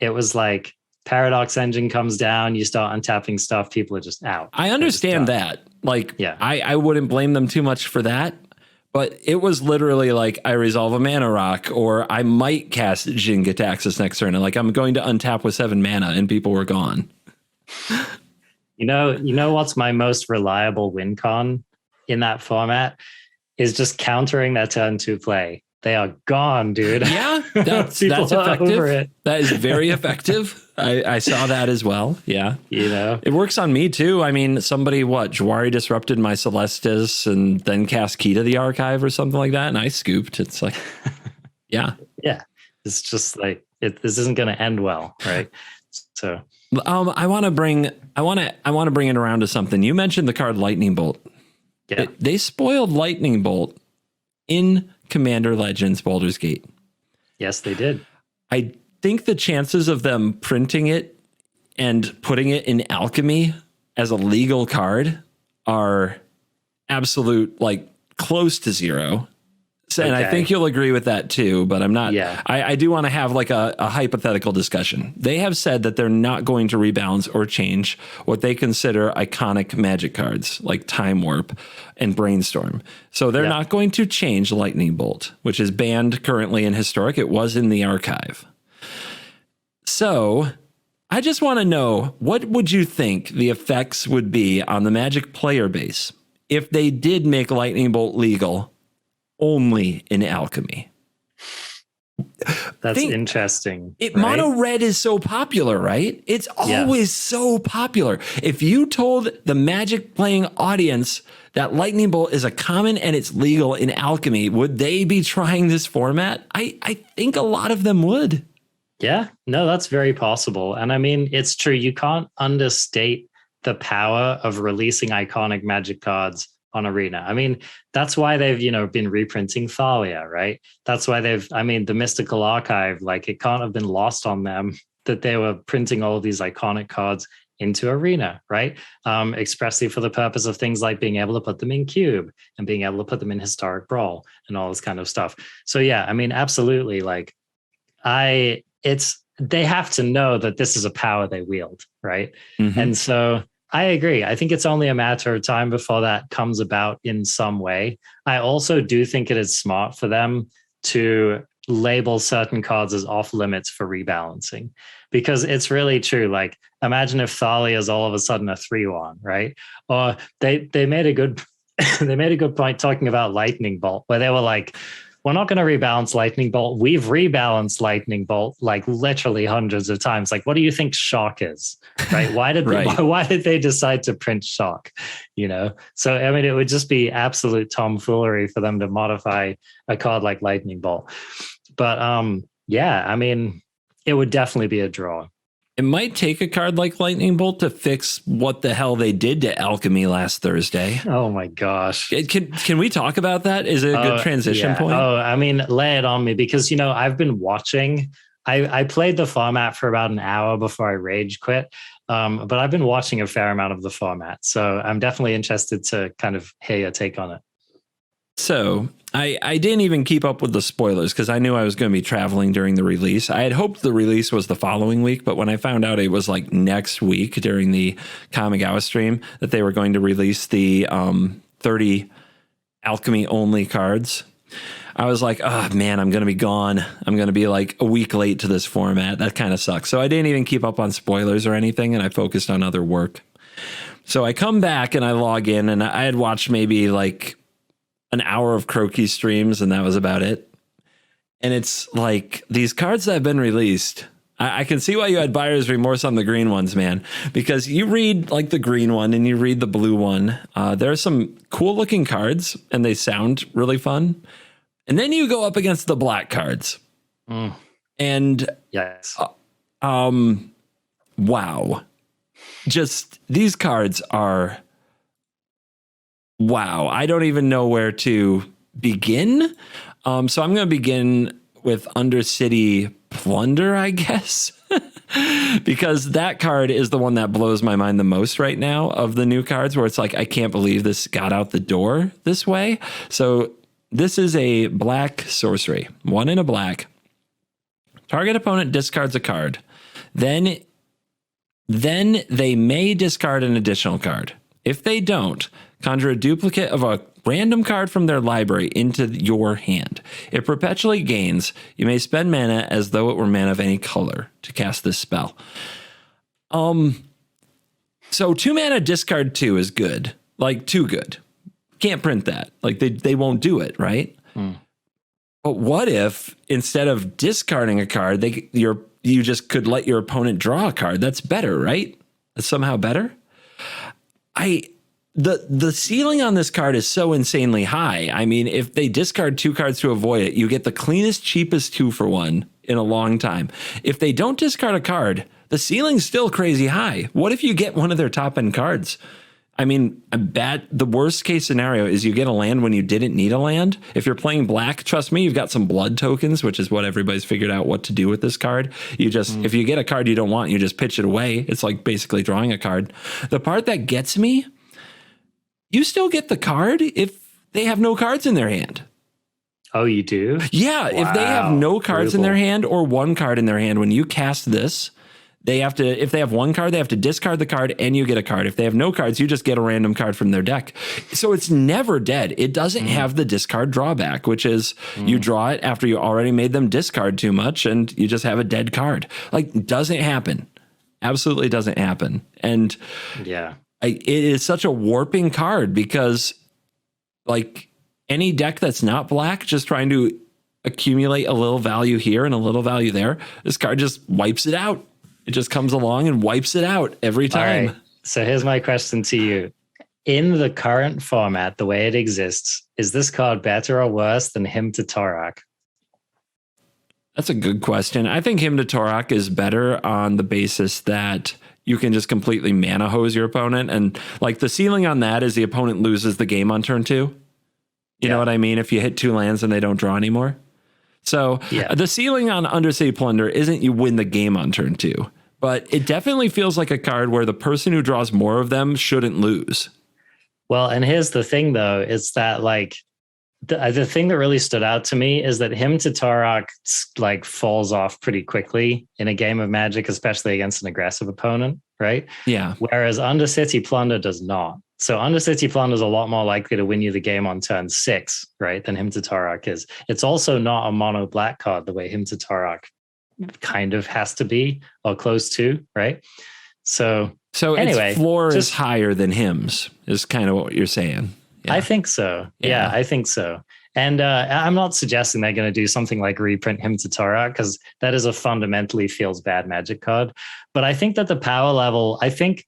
It was like Paradox Engine comes down, you start untapping stuff, people are just out. I understand that. Like, yeah. I wouldn't blame them too much for that. But it was literally like, I resolve a mana rock, or I might cast Jingataxis next turn, and like, I'm going to untap with 7 mana, and people were gone. You know what's my most reliable win con in that format is just countering that turn 2 play. They are gone, dude. Yeah, that's effective. That is very effective. I saw that as well. Yeah. It works on me too. I mean, somebody, Jwari disrupted my Celestis and then cast Key to the Archive or something like that, and I scooped. It's like, yeah. Yeah. It's just like, this isn't going to end well, right? So I want to bring it around to something. You mentioned the card Lightning Bolt. Yeah. They spoiled Lightning Bolt in Commander Legends Baldur's Gate. Yes, they did. I think the chances of them printing it and putting it in Alchemy as a legal card are absolute, like, close to 0. So, okay. And I think you'll agree with that too, but I'm not. Yeah. I do want to have like a hypothetical discussion. They have said that they're not going to rebalance or change what they consider iconic Magic cards like Time Warp and Brainstorm. So they're not going to change Lightning Bolt, which is banned currently in Historic. It was in the archive. So I just want to know, what would you think the effects would be on the Magic player base if they did make Lightning Bolt legal only in Alchemy? That's interesting. Right? Mono red is so popular, right? It's always so popular. If you told the Magic playing audience that Lightning Bolt is a common and it's legal in Alchemy, would they be trying this format? I think a lot of them would. Yeah, no, that's very possible. And I mean, it's true. You can't understate the power of releasing iconic Magic cards on Arena. I mean, that's why they've, been reprinting Thalia, right? That's why the Mystical Archive, like it can't have been lost on them that they were printing all of these iconic cards into Arena, right? Expressly for the purpose of things like being able to put them in Cube and being able to put them in Historic Brawl and all this kind of stuff. So yeah, I mean, absolutely. Like they have to know that this is a power they wield, right? Mm-hmm. And so I agree. I think it's only a matter of time before that comes about in some way. I also do think it is smart for them to label certain cards as off limits for rebalancing, because it's really true. Like, imagine if Thalia is all of a sudden a 3/1, right? Or they made a good they made a good point talking about Lightning Bolt, where they were like, we're not going to rebalance Lightning Bolt. We've rebalanced Lightning Bolt like literally hundreds of times. Like, what do you think Shock is? Right? Why did why did they decide to print Shock? So I mean, it would just be absolute tomfoolery for them to modify a card like Lightning Bolt. But yeah, I mean, it would definitely be a draw. It might take a card like Lightning Bolt to fix what the hell they did to Alchemy last Thursday. Oh my gosh. Can we talk about that? Is it a good transition point? Oh, I mean, lay it on me, because, I've been watching. I played the format for about an hour before I rage quit. But I've been watching a fair amount of the format. So I'm definitely interested to kind of hear your take on it. So I didn't even keep up with the spoilers because I knew I was going to be traveling during the release. I had hoped the release was the following week, but when I found out it was like next week during the Kamigawa stream that they were going to release the 30 Alchemy only cards, I was like, oh man, I'm going to be gone. I'm going to be like a week late to this format. That kind of sucks. So I didn't even keep up on spoilers or anything, and I focused on other work. So I come back and I log in, and I had watched maybe like an hour of Croaky streams, and that was about it. And it's like these cards that have been released, I can see why you had buyer's remorse on the green ones, man, because you read like the green one and you read the blue one. There are some cool looking cards and they sound really fun. And then you go up against the black cards. And yes. Wow. Just these cards are wow. I don't even know where to begin. So I'm going to begin with Undercity Plunder, I guess, because that card is the one that blows my mind the most right now of the new cards, where it's like, I can't believe this got out the door this way. So this is a black sorcery, 1 in a black. Target opponent discards a card. Then they may discard an additional card. If they don't, conjure a duplicate of a random card from their library into your hand. It perpetually gains. You may spend mana as though it were mana of any color to cast this spell. So 2 mana discard 2 is good. Like, too good. Can't print that. Like, they won't do it, right? But what if instead of discarding a card, you just could let your opponent draw a card? That's better, right? That's somehow better. The ceiling on this card is so insanely high. I mean, if they discard 2 cards to avoid it, you get the cleanest, cheapest 2-for-1 in a long time. If they don't discard a card, the ceiling's still crazy high. What if you get one of their top end cards? I mean, the worst case scenario is you get a land when you didn't need a land. If you're playing black, trust me, you've got some blood tokens, which is what everybody's figured out what to do with this card. You just, if you get a card you don't want, you just pitch it away. It's like basically drawing a card. The part that gets me, you still get the card if they have no cards in their hand. Oh, you do? Yeah. Wow. If they have no cards in their hand or 1 card in their hand, when you cast this, if they have 1 card, they have to discard the card and you get a card. If they have no cards, you just get a random card from their deck. So it's never dead. It doesn't have the discard drawback, which is you draw it after you already made them discard too much and you just have a dead card. Like, doesn't happen. Absolutely doesn't happen. And yeah. It is such a warping card because, like, any deck that's not black, just trying to accumulate a little value here and a little value there, this card just wipes it out. It just comes along and wipes it out every time. All right. So here's my question to you. In the current format, the way it exists, is this card better or worse than Hymn to Torak? That's a good question. I think Hymn to Torok is better on the basis that you can just completely mana hose your opponent. And like the ceiling on that is the opponent loses the game on turn 2. You know what I mean? If you hit 2 lands and they don't draw anymore. So the ceiling on Undercity Plunder isn't you win the game on turn 2, but it definitely feels like a card where the person who draws more of them shouldn't lose. Well, and here's the thing, though, is that like the thing that really stood out to me is that Hymn to Torok like falls off pretty quickly in a game of Magic, especially against an aggressive opponent, right? Yeah. Whereas Undercity Plunder does not. So Undercity Plunder is a lot more likely to win you the game on turn 6, right, than Hymn to Torok is. It's also not a mono black card the way Hymn to Torok kind of has to be or close to, right? So anyway, its floor is higher than Hymns is kind of what you're saying. Yeah. I think so. Yeah, I think so. And I'm not suggesting they're going to do something like reprint Hymn to Torok, because that is a fundamentally feels bad Magic card. But I think that the power level, I think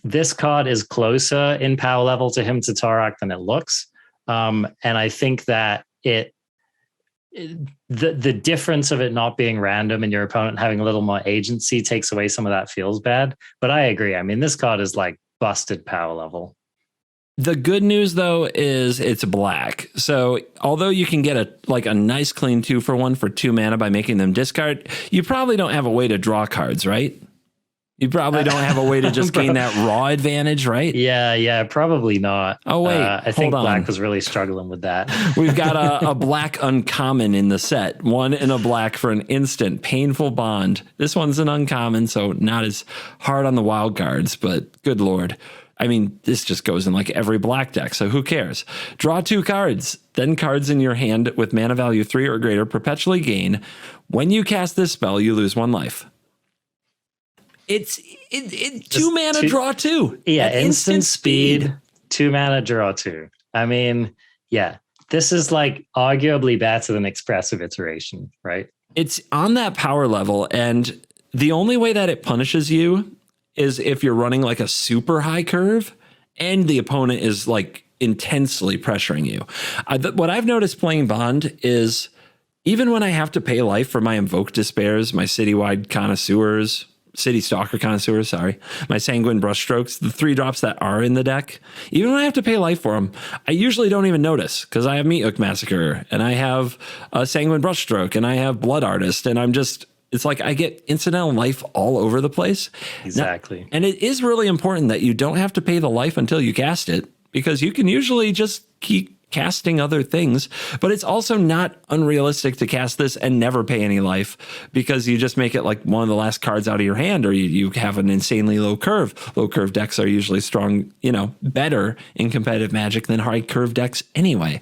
this card is closer in power level to Hymn to Torok than it looks. And I think that the difference of it not being random and your opponent having a little more agency takes away some of that feels bad. But I agree. I mean, this card is like busted power level. The good news, though, is it's black. So although you can get a nice clean 2-for-1 for 2 mana by making them discard, you probably don't have a way to draw cards, right? You probably don't have a way to just gain that raw advantage, right? Yeah, probably not. Oh, wait, I think black was really struggling with that. We've got a black uncommon in the set. 1 in a black for an instant, Painful Bond. This one's an uncommon, so not as hard on the wild cards, but good Lord. I mean, this just goes in like every black deck, so who cares? Draw 2 cards, then cards in your hand with mana value 3 or greater perpetually gain. When you cast this spell, you lose 1 life. It's 2 mana, draw 2. Yeah, instant speed, 2 mana, draw 2. I mean, yeah, this is like arguably better than expressive iteration, right? It's on that power level, and the only way that it punishes you is if you're running like a super high curve and the opponent is like intensely pressuring you. What I've noticed playing Bond is even when I have to pay life for my Invoke Despairs, my Citywide Connoisseurs, City Stalker Connoisseurs, sorry, my Sanguine Brushstrokes, the 3 drops that are in the deck, even when I have to pay life for them, I usually don't even notice because I have Meathook Massacre and I have a Sanguine Brushstroke and I have Blood Artist, and I'm just, it's like I get incidental life all over the place. Exactly. Now, and it is really important that you don't have to pay the life until you cast it, because you can usually just keep casting other things, but it's also not unrealistic to cast this and never pay any life, because you just make it like one of the last cards out of your hand, or you have an insanely low curve. Low curve decks are usually strong, better in competitive Magic than high curve decks anyway.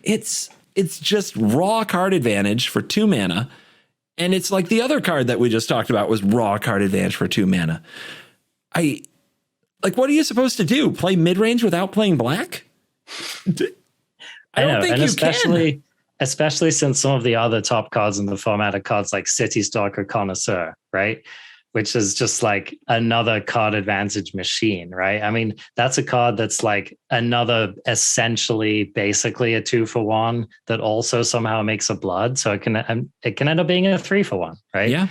It's just raw card advantage for 2 mana. And it's like the other card that we just talked about was raw card advantage for 2 mana. What are you supposed to do? Play mid-range without playing black? I don't think you can. Especially since some of the other top cards in the format are cards like City Stalker Connoisseur, right? Which is just like another card advantage machine, right? I mean, that's a card that's like another essentially basically a 2-for-1 that also somehow makes a blood. So it can end up being a 3-for-1, right? Yeah.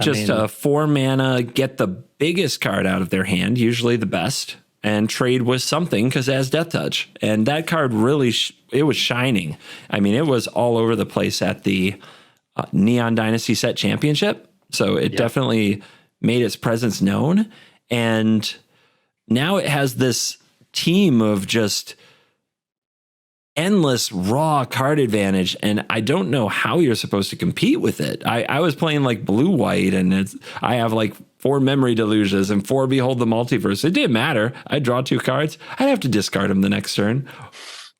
A 4 mana, get the biggest card out of their hand, usually the best, and trade with something because it has Death Touch. And that card really, it was shining. I mean, it was all over the place at the Neon Dynasty Set Championship. So it definitely made its presence known. And now it has this team of just endless raw card advantage. And I don't know how you're supposed to compete with it. I was playing like blue-white, and I have like 4 Memory Deluges and 4 Behold the Multiverse. It didn't matter. I'd draw 2 cards. I'd have to discard them the next turn,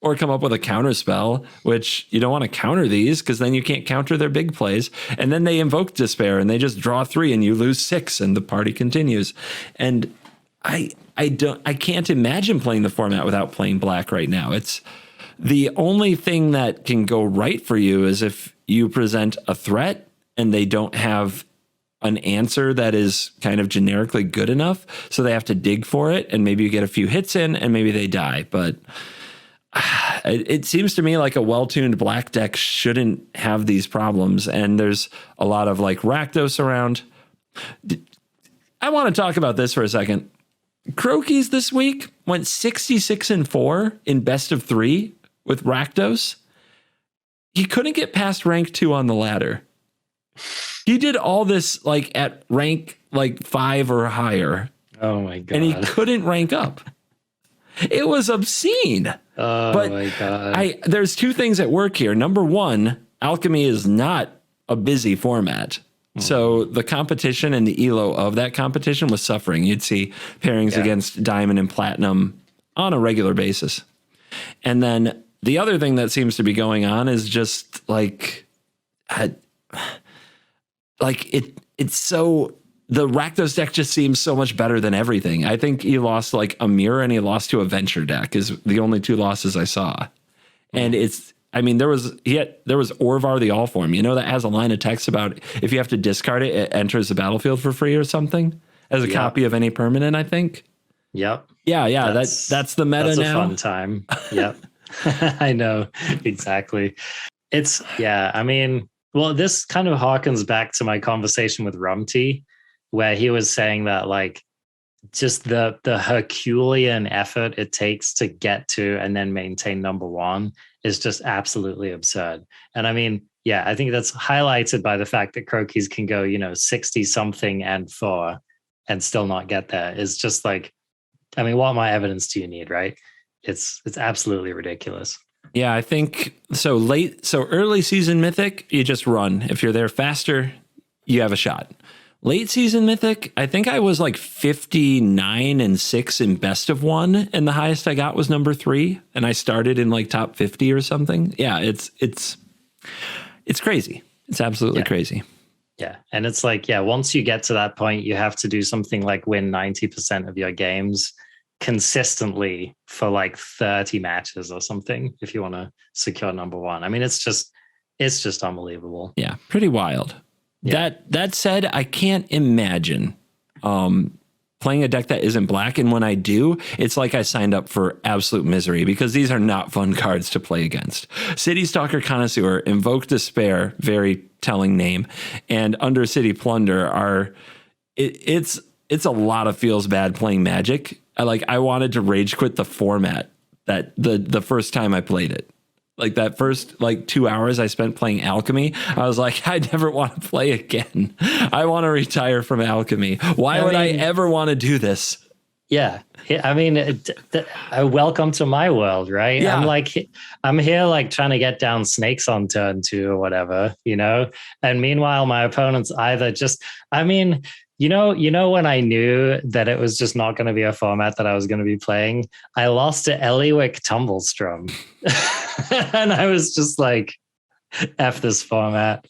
or come up with a counter spell, which you don't want to counter these because then you can't counter their big plays. And then they invoke Despair and they just draw 3 and you lose 6 and the party continues. And I can't imagine playing the format without playing black right now. It's the only thing that can go right for you is if you present a threat and they don't have an answer that is kind of generically good enough. So they have to dig for it, and maybe you get a few hits in and maybe they die. But it seems to me like a well-tuned black deck shouldn't have these problems. And there's a lot of like Rakdos around. I want to talk about this for a second. Croakies this week went 66-4 in best of 3 with Rakdos. He couldn't get past rank 2 on the ladder. He did all this like at rank like 5 or higher. Oh my God. And he couldn't rank up. It was obscene. Oh but my God. There's 2 things at work here. Number 1, Alchemy is not a busy format. So the competition and the elo of that competition was suffering. You'd see pairings against Diamond and Platinum on a regular basis. And then the other thing that seems to be going on is just like it's so, the Rakdos deck just seems so much better than everything. I think he lost like a mirror and he lost to a venture deck is the only 2 losses I saw. And there was Orvar the All Form, that has a line of text about if you have to discard it, it enters the battlefield for free or something as a copy of any permanent, I think. Yep. Yeah. That's the meta now. That's a fun time. Yep. I know. Exactly. This kind of harkens back to my conversation with Rumty, where he was saying that like just the Herculean effort it takes to get to and then maintain number 1 is just absolutely absurd. And I think that's highlighted by the fact that Croakies can go, 60 something and 4 and still not get there. Is just like, what more evidence do you need, right? It's absolutely ridiculous. Yeah, I think so. Early season Mythic, you just run. If you're there faster, you have a shot. Late season Mythic, I think I was like 59-6 in best of 1, and the highest I got was number 3, and I started in like top 50 or something. Yeah, it's crazy. It's absolutely crazy. Yeah, and it's like, once you get to that point, you have to do something like win 90% of your games consistently for like 30 matches or something if you want to secure number 1. It's just unbelievable. Yeah, pretty wild. Yeah. That said, I can't imagine playing a deck that isn't black. And when I do, it's like I signed up for absolute misery because these are not fun cards to play against. City Stalker Connoisseur, Invoke Despair, very telling name, and Undercity Plunder are it's a lot of feels bad playing Magic. I wanted to rage quit the format that the first time I played it. Like that first 2 hours I spent playing Alchemy, I was like, I never want to play again. I want to retire from Alchemy. Why would I ever want to do this? Yeah. Welcome to my world, right? Yeah. I'm here like trying to get down snakes on turn 2 or whatever, And meanwhile, my opponent's either just, when I knew that it was just not going to be a format that I was going to be playing, I lost to Eliwick Tumblestrom. And I was just like, F this format.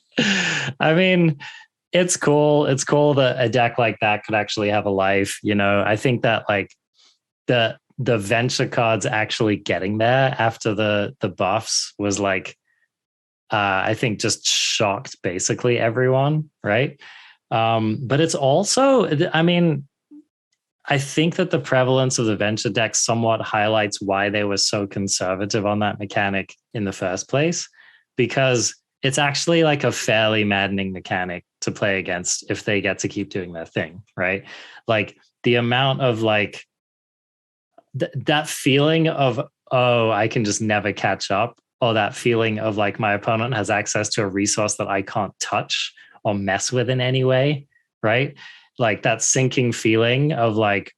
It's cool. It's cool that a deck like that could actually have a life. I think that like the venture cards actually getting there after the buffs was like, I think just shocked basically everyone, right? But it's also, I think that the prevalence of the venture deck somewhat highlights why they were so conservative on that mechanic in the first place, because it's actually like a fairly maddening mechanic to play against if they get to keep doing their thing, right? Like the amount of like that feeling of, oh, I can just never catch up, or that feeling of like my opponent has access to a resource that I can't touch or mess with in any way, right? Like that sinking feeling of like,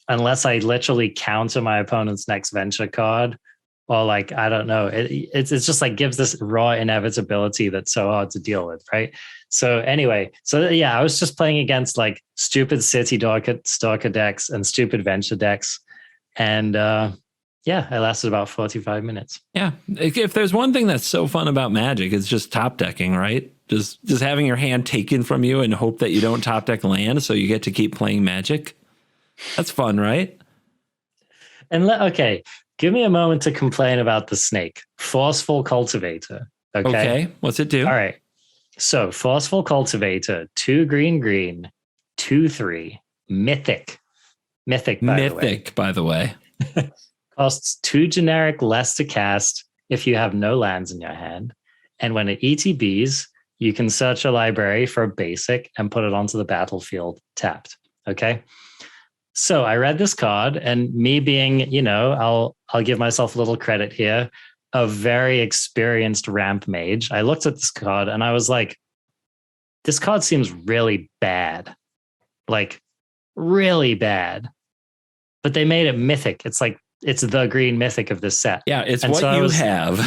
unless I literally counter my opponent's next venture card, or like, I don't know, it's just like gives this raw inevitability that's so hard to deal with, right? So anyway, I was just playing against like stupid City Stalker decks and stupid venture decks. And I lasted about 45 minutes. Yeah. If there's one thing that's so fun about Magic, it's just top decking, right? Just having your hand taken from you and hope that you don't top deck land so you get to keep playing Magic. That's fun, right? And give me a moment to complain about the snake. Forceful Cultivator. Okay. What's it do? All right. So Forceful Cultivator, 2 green, 2/3, Mythic. Mythic, by the way. Mythic, by the way. Costs 2 generic less to cast if you have no lands in your hand. And when it ETBs, you can search a library for a basic and put it onto the battlefield tapped. Okay. So I read this card, and me being, I'll give myself a little credit here, a very experienced ramp mage. I looked at this card and I was like, this card seems really bad. Like really bad. But they made it mythic. It's like, it's the green mythic of this set. Yeah, it's and what so you have.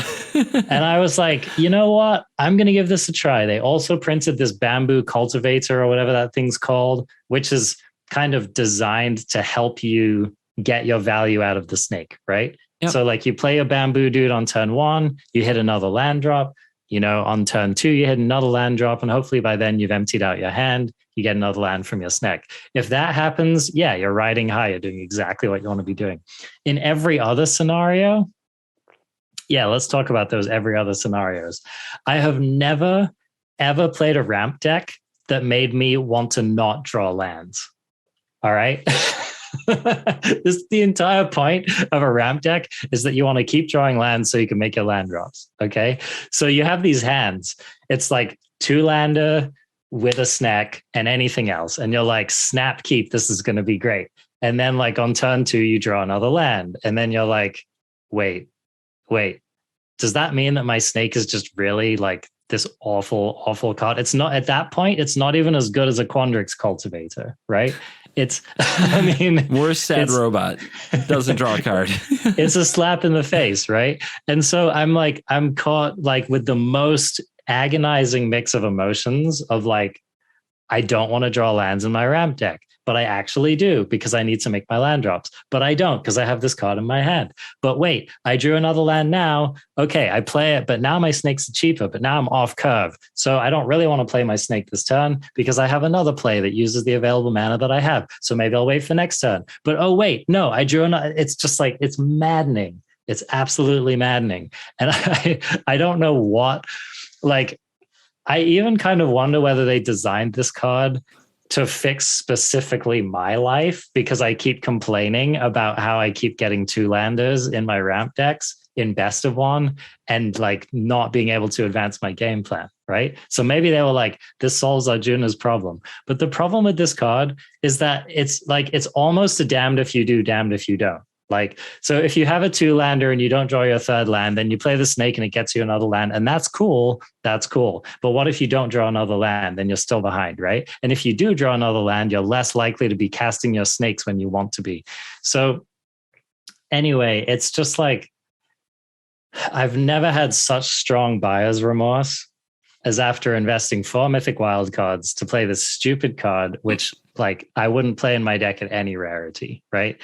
And I was like, you know what? I'm going to give this a try. They also printed this bamboo cultivator or whatever that thing's called, which is kind of designed to help you get your value out of the snake, right? Yep. So like you play a bamboo dude on turn 1, you hit another land drop, on turn 2, you hit another land drop, and hopefully by then you've emptied out your hand, you get another land from your snack. If that happens, yeah, you're riding high, you're doing exactly what you want to be doing. In every other scenario, yeah, let's talk about those every other scenarios. I have never, ever played a ramp deck that made me want to not draw lands. All right. The entire point of a ramp deck is that you want to keep drawing lands so you can make your land drops. Okay. So you have these hands. It's like 2-lander with a snack and anything else. And you're like, snap, keep, this is going to be great. And then like on turn 2, you draw another land. And then you're like, wait, does that mean that my snake is just really like this awful, awful card? It's not, at that point, it's not even as good as a Quandrix Cultivator, right? It's, I mean, worst sad robot doesn't draw a card. It's a slap in the face, right? And so I'm caught like with the most agonizing mix of emotions of like, I don't want to draw lands in my ramp deck, but I actually do because I need to make my land drops, but I don't because I have this card in my hand. But wait, I drew another land now. Okay, I play it, but now my snake's cheaper, but now I'm off curve. So I don't really want to play my snake this turn because I have another play that uses the available mana that I have. So maybe I'll wait for next turn. But oh wait, no, I drew another. It's just like, it's maddening. It's absolutely maddening. And I don't know what, like, I even kind of wonder whether they designed this card to fix specifically my life, because I keep complaining about how I keep getting 2-landers in my ramp decks in best of 1 and like not being able to advance my game plan, right? So maybe they were like, this solves Arjuna's problem. But the problem with this card is that it's like, it's almost a damned if you do, damned if you don't. Like, so if you have a 2-lander and you don't draw your 3rd land, then you play the snake and it gets you another land, and that's cool. That's cool. But what if you don't draw another land? Then you're still behind, right? And if you do draw another land, you're less likely to be casting your snakes when you want to be. So anyway, it's just like, I've never had such strong buyer's remorse as after investing 4 mythic wild cards to play this stupid card, which like I wouldn't play in my deck at any rarity, right?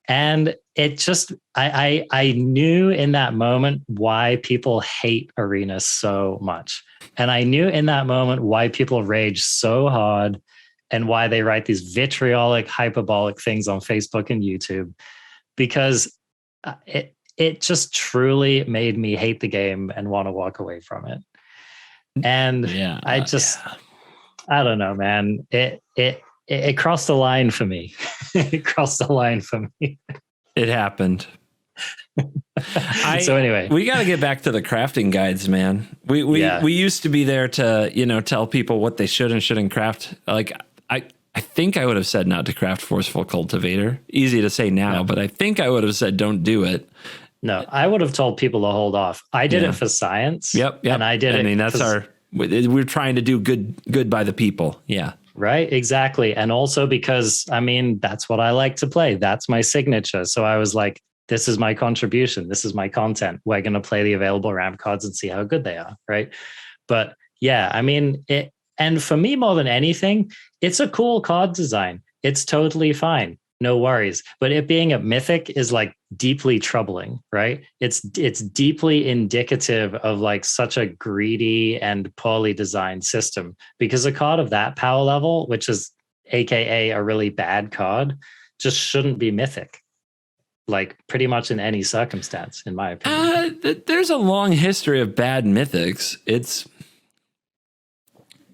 And it just, I knew in that moment why people hate Arena so much. And I knew in that moment why people rage so hard and why they write these vitriolic, hyperbolic things on Facebook and YouTube, because it just truly made me hate the game and want to walk away from it. And I don't know, man. It crossed the line for me. It crossed the line for me. It happened. So anyway, we got to get back to the crafting guides, man. We used to be there to, tell people what they should and shouldn't craft. Like I think I would have said not to craft Forceful Cultivator. Easy to say now, but I think I would have said don't do it. No, I would have told people to hold off. I did it for science. Yep. And I did it. I mean, that's we're trying to do good by the people. Yeah. Right. Exactly. And also because, I mean, that's what I like to play. That's my signature. So I was like, this is my contribution. This is my content. We're going to play the available ramp cards and see how good they are. Right. But yeah, I mean, and for me, more than anything, it's a cool card design. It's totally fine. No worries. But it being a mythic is like deeply troubling, right? It's deeply indicative of like such a greedy and poorly designed system, because a card of that power level, which is AKA a really bad card, just shouldn't be mythic. Like pretty much in any circumstance, in my opinion. There's a long history of bad mythics.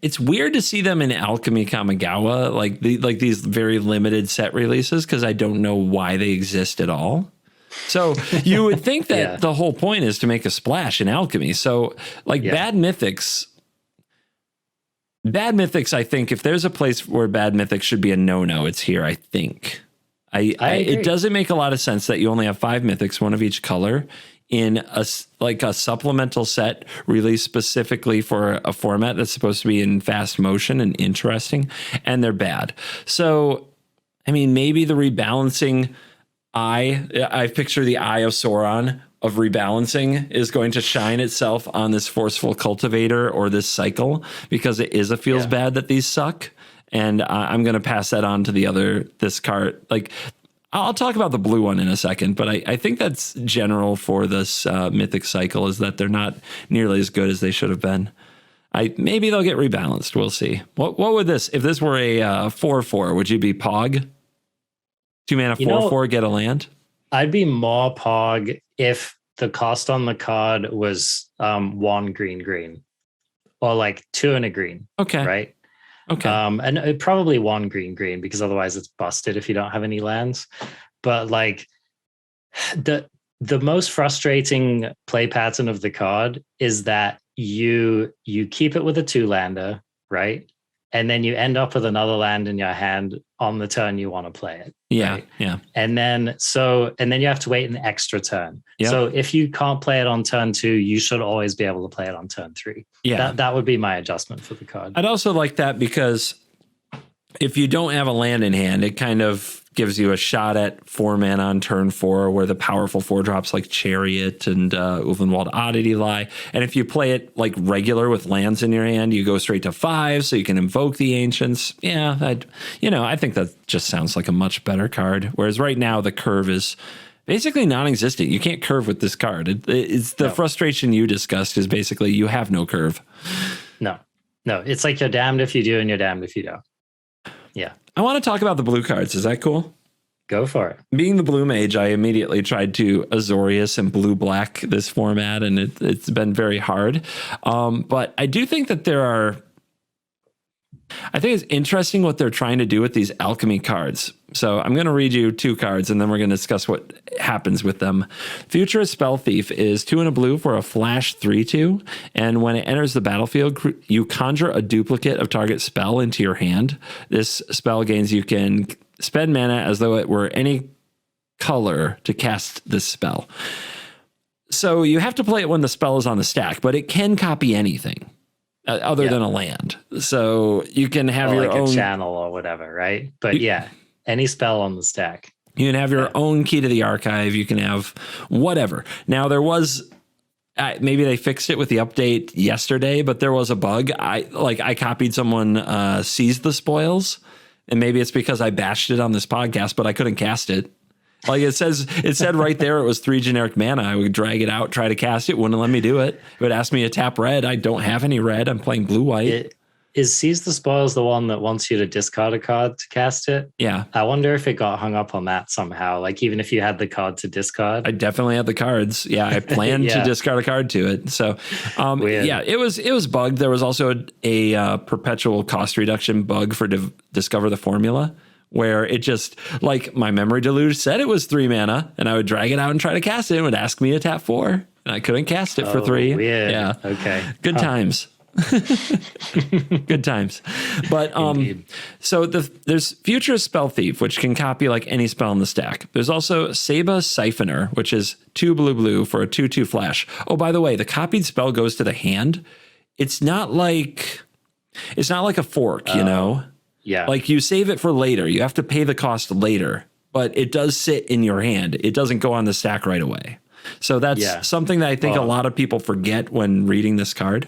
It's weird to see them in Alchemy Kamigawa, like these very limited set releases, because I don't know why they exist at all. So you would think that the whole point is to make a splash in Alchemy. So like bad mythics, I think if there's a place where bad mythics should be a no-no, it's here, I think. I it doesn't make a lot of sense that you only have 5 mythics, one of each color, in a supplemental set released specifically for a format that's supposed to be in fast motion and interesting, and they're bad. So, I mean, maybe the rebalancing I picture the Eye of Sauron of rebalancing is going to shine itself on this Forceful Cultivator or this cycle, because it feels bad that these suck. And I'm going to pass that on to this card. Like, I'll talk about the blue one in a second, but I think that's general for this mythic cycle, is that they're not nearly as good as they should have been. Maybe they'll get rebalanced. We'll see. What would this, if this were a 4/4, would you be Pog? 2 mana 4/4, get a land? I'd be more Pog if the cost on the card was 1 green, or like 2 and a green. Okay. Right. Okay. And probably 1 green, because otherwise it's busted if you don't have any lands. But like the most frustrating play pattern of the card is that you keep it with a 2-lander, right? And then you end up with another land in your hand on the turn you want to play it. Yeah, right? yeah. And then you have to wait an extra turn. Yep. So if you can't play it on turn 2, you should always be able to play it on turn 3. Yeah. That would be my adjustment for the card. I'd also like that, because if you don't have a land in hand, it kind of gives you a shot at 4 mana on turn 4, where the powerful 4-drops like Chariot and Ulvenwald Oddity lie. And if you play it like regular with lands in your hand, you go straight to 5, so you can invoke the Ancients. Yeah, I think that just sounds like a much better card. Whereas right now the curve is basically non-existent. You can't curve with this card. It's the frustration you discussed is basically you have no curve. No, it's like you're damned if you do and you're damned if you don't. Yeah. I want to talk about the blue cards. Is that cool? Go for it. Being the blue mage, I immediately tried to Azorius and blue-black this format, and it's been very hard. But I do think that I think it's interesting what they're trying to do with these alchemy cards. So I'm going to read you 2 cards, and then we're going to discuss what happens with them. Futurist Spell Thief is 2 and a blue for a flash 3/2. And when it enters the battlefield, you conjure a duplicate of target spell into your hand. This spell gains you can spend mana as though it were any color to cast this spell. So you have to play it when the spell is on the stack, but it can copy anything. Other than a land. So you can have your own a channel or whatever, right? But any spell on the stack. You can have your own key to the archive. You can have whatever. Now there was maybe they fixed it with the update yesterday, but there was a bug. I copied someone Seize the Spoils, and maybe it's because I bashed it on this podcast, but I couldn't cast it. Like it said right there, it was 3 generic mana. I would drag it out, try to cast it, wouldn't let me do it. It would ask me to tap red. I don't have any red. I'm playing blue-white. Is Seize the Spoils the one that wants you to discard a card to cast it? Yeah. I wonder if it got hung up on that somehow. Like even if you had the card to discard. I definitely had the cards. Yeah, I planned to discard a card to it. So it was bugged. There was also a perpetual cost reduction bug for Discover the Formula, where it just, like my memory deluge said it was 3 mana, and I would drag it out and try to cast it, and it would ask me to tap 4, and I couldn't cast it for 3. Weird. Yeah. Okay. Good times. Good times. But so there's Future Spell Thief, which can copy like any spell in the stack. There's also Seba Siphoner, which is 2 blue for a 2/2 flash. Oh, by the way, the copied spell goes to the hand. It's not like a fork, you know? Yeah. Like you save it for later. You have to pay the cost later, but it does sit in your hand. It doesn't go on the stack right away. So that's something that I think a lot of people forget when reading this card.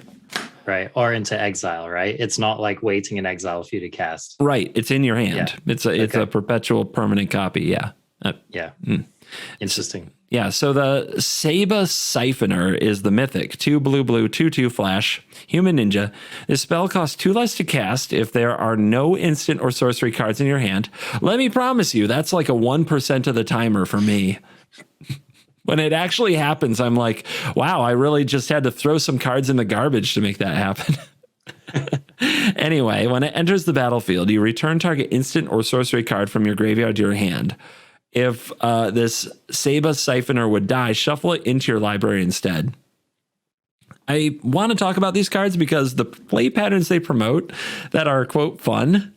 Right. Or into exile, right? It's not like waiting in exile for you to cast. Right. It's in your hand. Yeah. It's a perpetual permanent copy. Yeah. Interesting. Yeah. So the Seba Siphoner is the mythic 2 blue 2/2 flash human ninja. This spell costs 2 less to cast if there are no instant or sorcery cards in your hand. Let me promise you, that's like a 1% of the timer for me. When it actually happens, I'm like, wow, I really just had to throw some cards in the garbage to make that happen. Anyway, when it enters the battlefield, you return target instant or sorcery card from your graveyard to your hand. if this Saba Siphoner would die, shuffle it into your library instead. I want to talk about these cards because the play patterns they promote that are, quote, fun,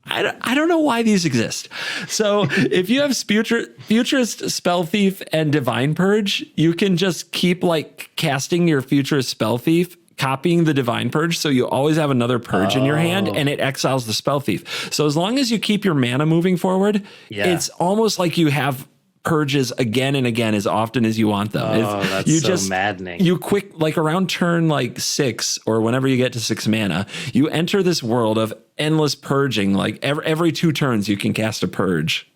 I don't know why these exist. So if you have Futurist, Spell Thief, and Divine Purge, you can just keep like casting your Futurist Spell Thief, copying the Divine Purge, so you always have another Purge in your hand, and it exiles the Spell Thief. So as long as you keep your mana moving forward, it's almost like you have purges again and again as often as you want them. That's so maddening. You quick, like around turn like 6 or whenever you get to 6 mana, you enter this world of endless purging. Like every 2 turns you can cast a purge.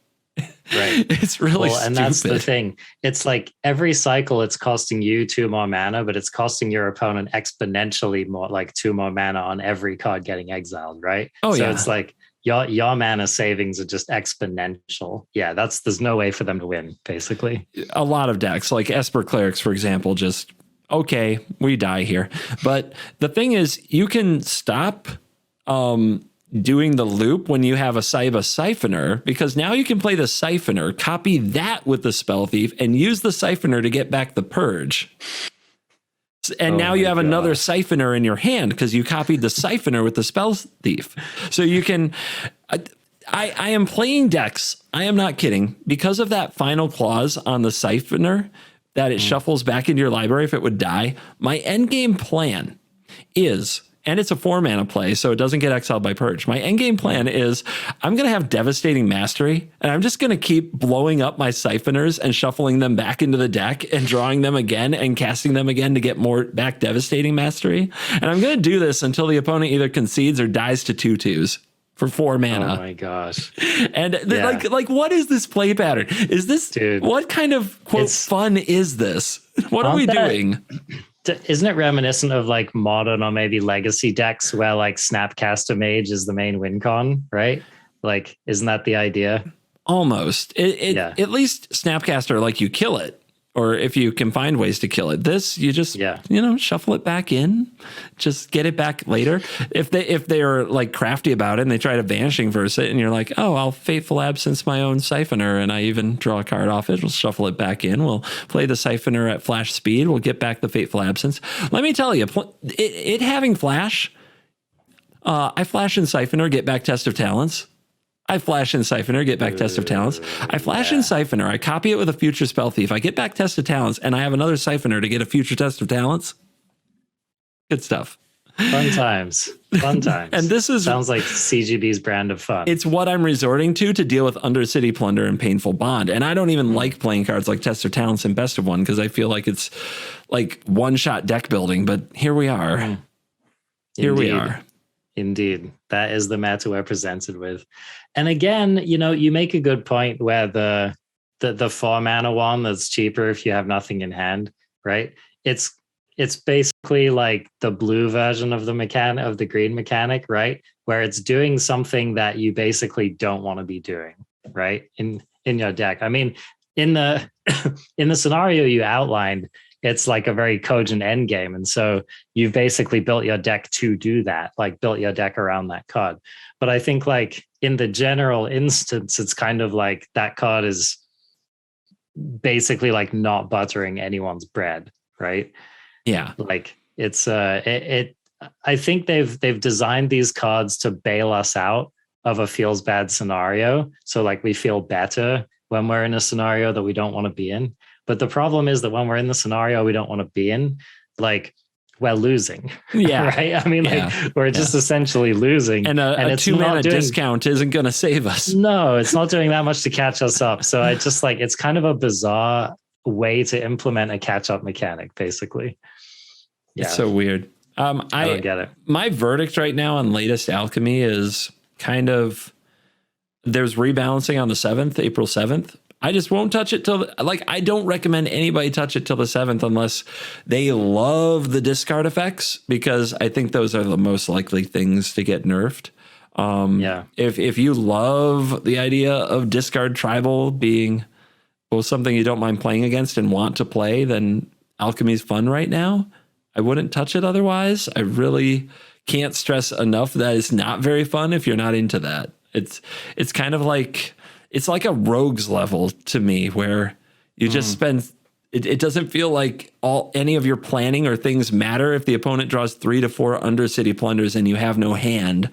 Right. It's really stupid. And that's the thing. It's like every cycle it's costing you 2 more mana, but it's costing your opponent exponentially more, like 2 more mana on every card getting exiled, right? So it's like your mana savings are just exponential. Yeah, there's no way for them to win, basically. A lot of decks, like Esper Clerics, for example, just, okay, we die here. But the thing is, you can stop doing the loop when you have a Saba Siphoner, because now you can play the Siphoner, copy that with the Spell Thief, and use the Siphoner to get back the Purge. And now you have another Siphoner in your hand because you copied the Siphoner with the Spell Thief. So you can... I am playing decks, I am not kidding, because of that final clause on the Siphoner that it shuffles back into your library if it would die. My endgame plan is... and it's a 4-mana play, so it doesn't get exiled by Purge. My endgame plan is I'm going to have Devastating Mastery, and I'm just going to keep blowing up my Siphoners and shuffling them back into the deck and drawing them again and casting them again to get more back Devastating Mastery. And I'm going to do this until the opponent either concedes or dies to 2/2s for 4 mana. Oh my gosh. And like what is this play pattern? Is this, dude, what kind of, quote, fun is this? What are we doing? Isn't it reminiscent of like modern or maybe legacy decks where like Snapcaster Mage is the main win con, right? Like, isn't that the idea? Almost. At least Snapcaster, like you kill it, or if you can find ways to kill it. This, you just, shuffle it back in, just get it back later. If they are like crafty about it and they try to Vanishing Verse it and you're like, oh, I'll Fateful Absence my own Siphoner and I even draw a card off it, we'll shuffle it back in. We'll play the Siphoner at flash speed. We'll get back the Fateful Absence. Let me tell you, it having flash, I flash in Siphoner, get back Test of Talents. I flash in Siphoner, get back Test of Talents. I flash in Siphoner, I copy it with a future Spell Thief. I get back Test of Talents, and I have another Siphoner to get a future Test of Talents. Good stuff. Fun times. Fun times. And this sounds like CGB's brand of fun. It's what I'm resorting to deal with Undercity Plunder and Painful Bond. And I don't even like playing cards like Test of Talents and Best of One because I feel like it's like one-shot deck building. But here we are. Here we are. Indeed. That is the meta we're presented with. And again, you make a good point where the 4-mana one that's cheaper if you have nothing in hand, right? It's basically like the blue version of the green mechanic, right? Where it's doing something that you basically don't want to be doing, right? In your deck. I mean, in the in the scenario you outlined, it's like a very cogent end game. And so you've basically built your deck to do that, like built your deck around that card. But I think like in the general instance, it's kind of like that card is basically like not buttering anyone's bread, right? Yeah. Like it's I think they've designed these cards to bail us out of a feels bad scenario. So like we feel better when we're in a scenario that we don't want to be in. But the problem is that when we're in the scenario we don't want to be in, like we're losing. Yeah. Right. I mean, like we're just essentially losing. And a 2-mana discount isn't going to save us. No, it's not doing that much to catch us up. So I just like, it's kind of a bizarre way to implement a catch-up mechanic, basically. Yeah. It's so weird. I don't get it. My verdict right now on latest Alchemy is kind of, there's rebalancing on the 7th, April 7th. I just won't touch it till, I don't recommend anybody touch it till the 7th unless they love the discard effects, because I think those are the most likely things to get nerfed. If you love the idea of discard tribal being something you don't mind playing against and want to play, then Alchemy's fun right now. I wouldn't touch it otherwise. I really can't stress enough that it's not very fun if you're not into that. It's kind of like, it's like a rogues level to me where you just spend. It doesn't feel like any of your planning or things matter if the opponent draws 3 to 4 Undercity Plunders and you have no hand,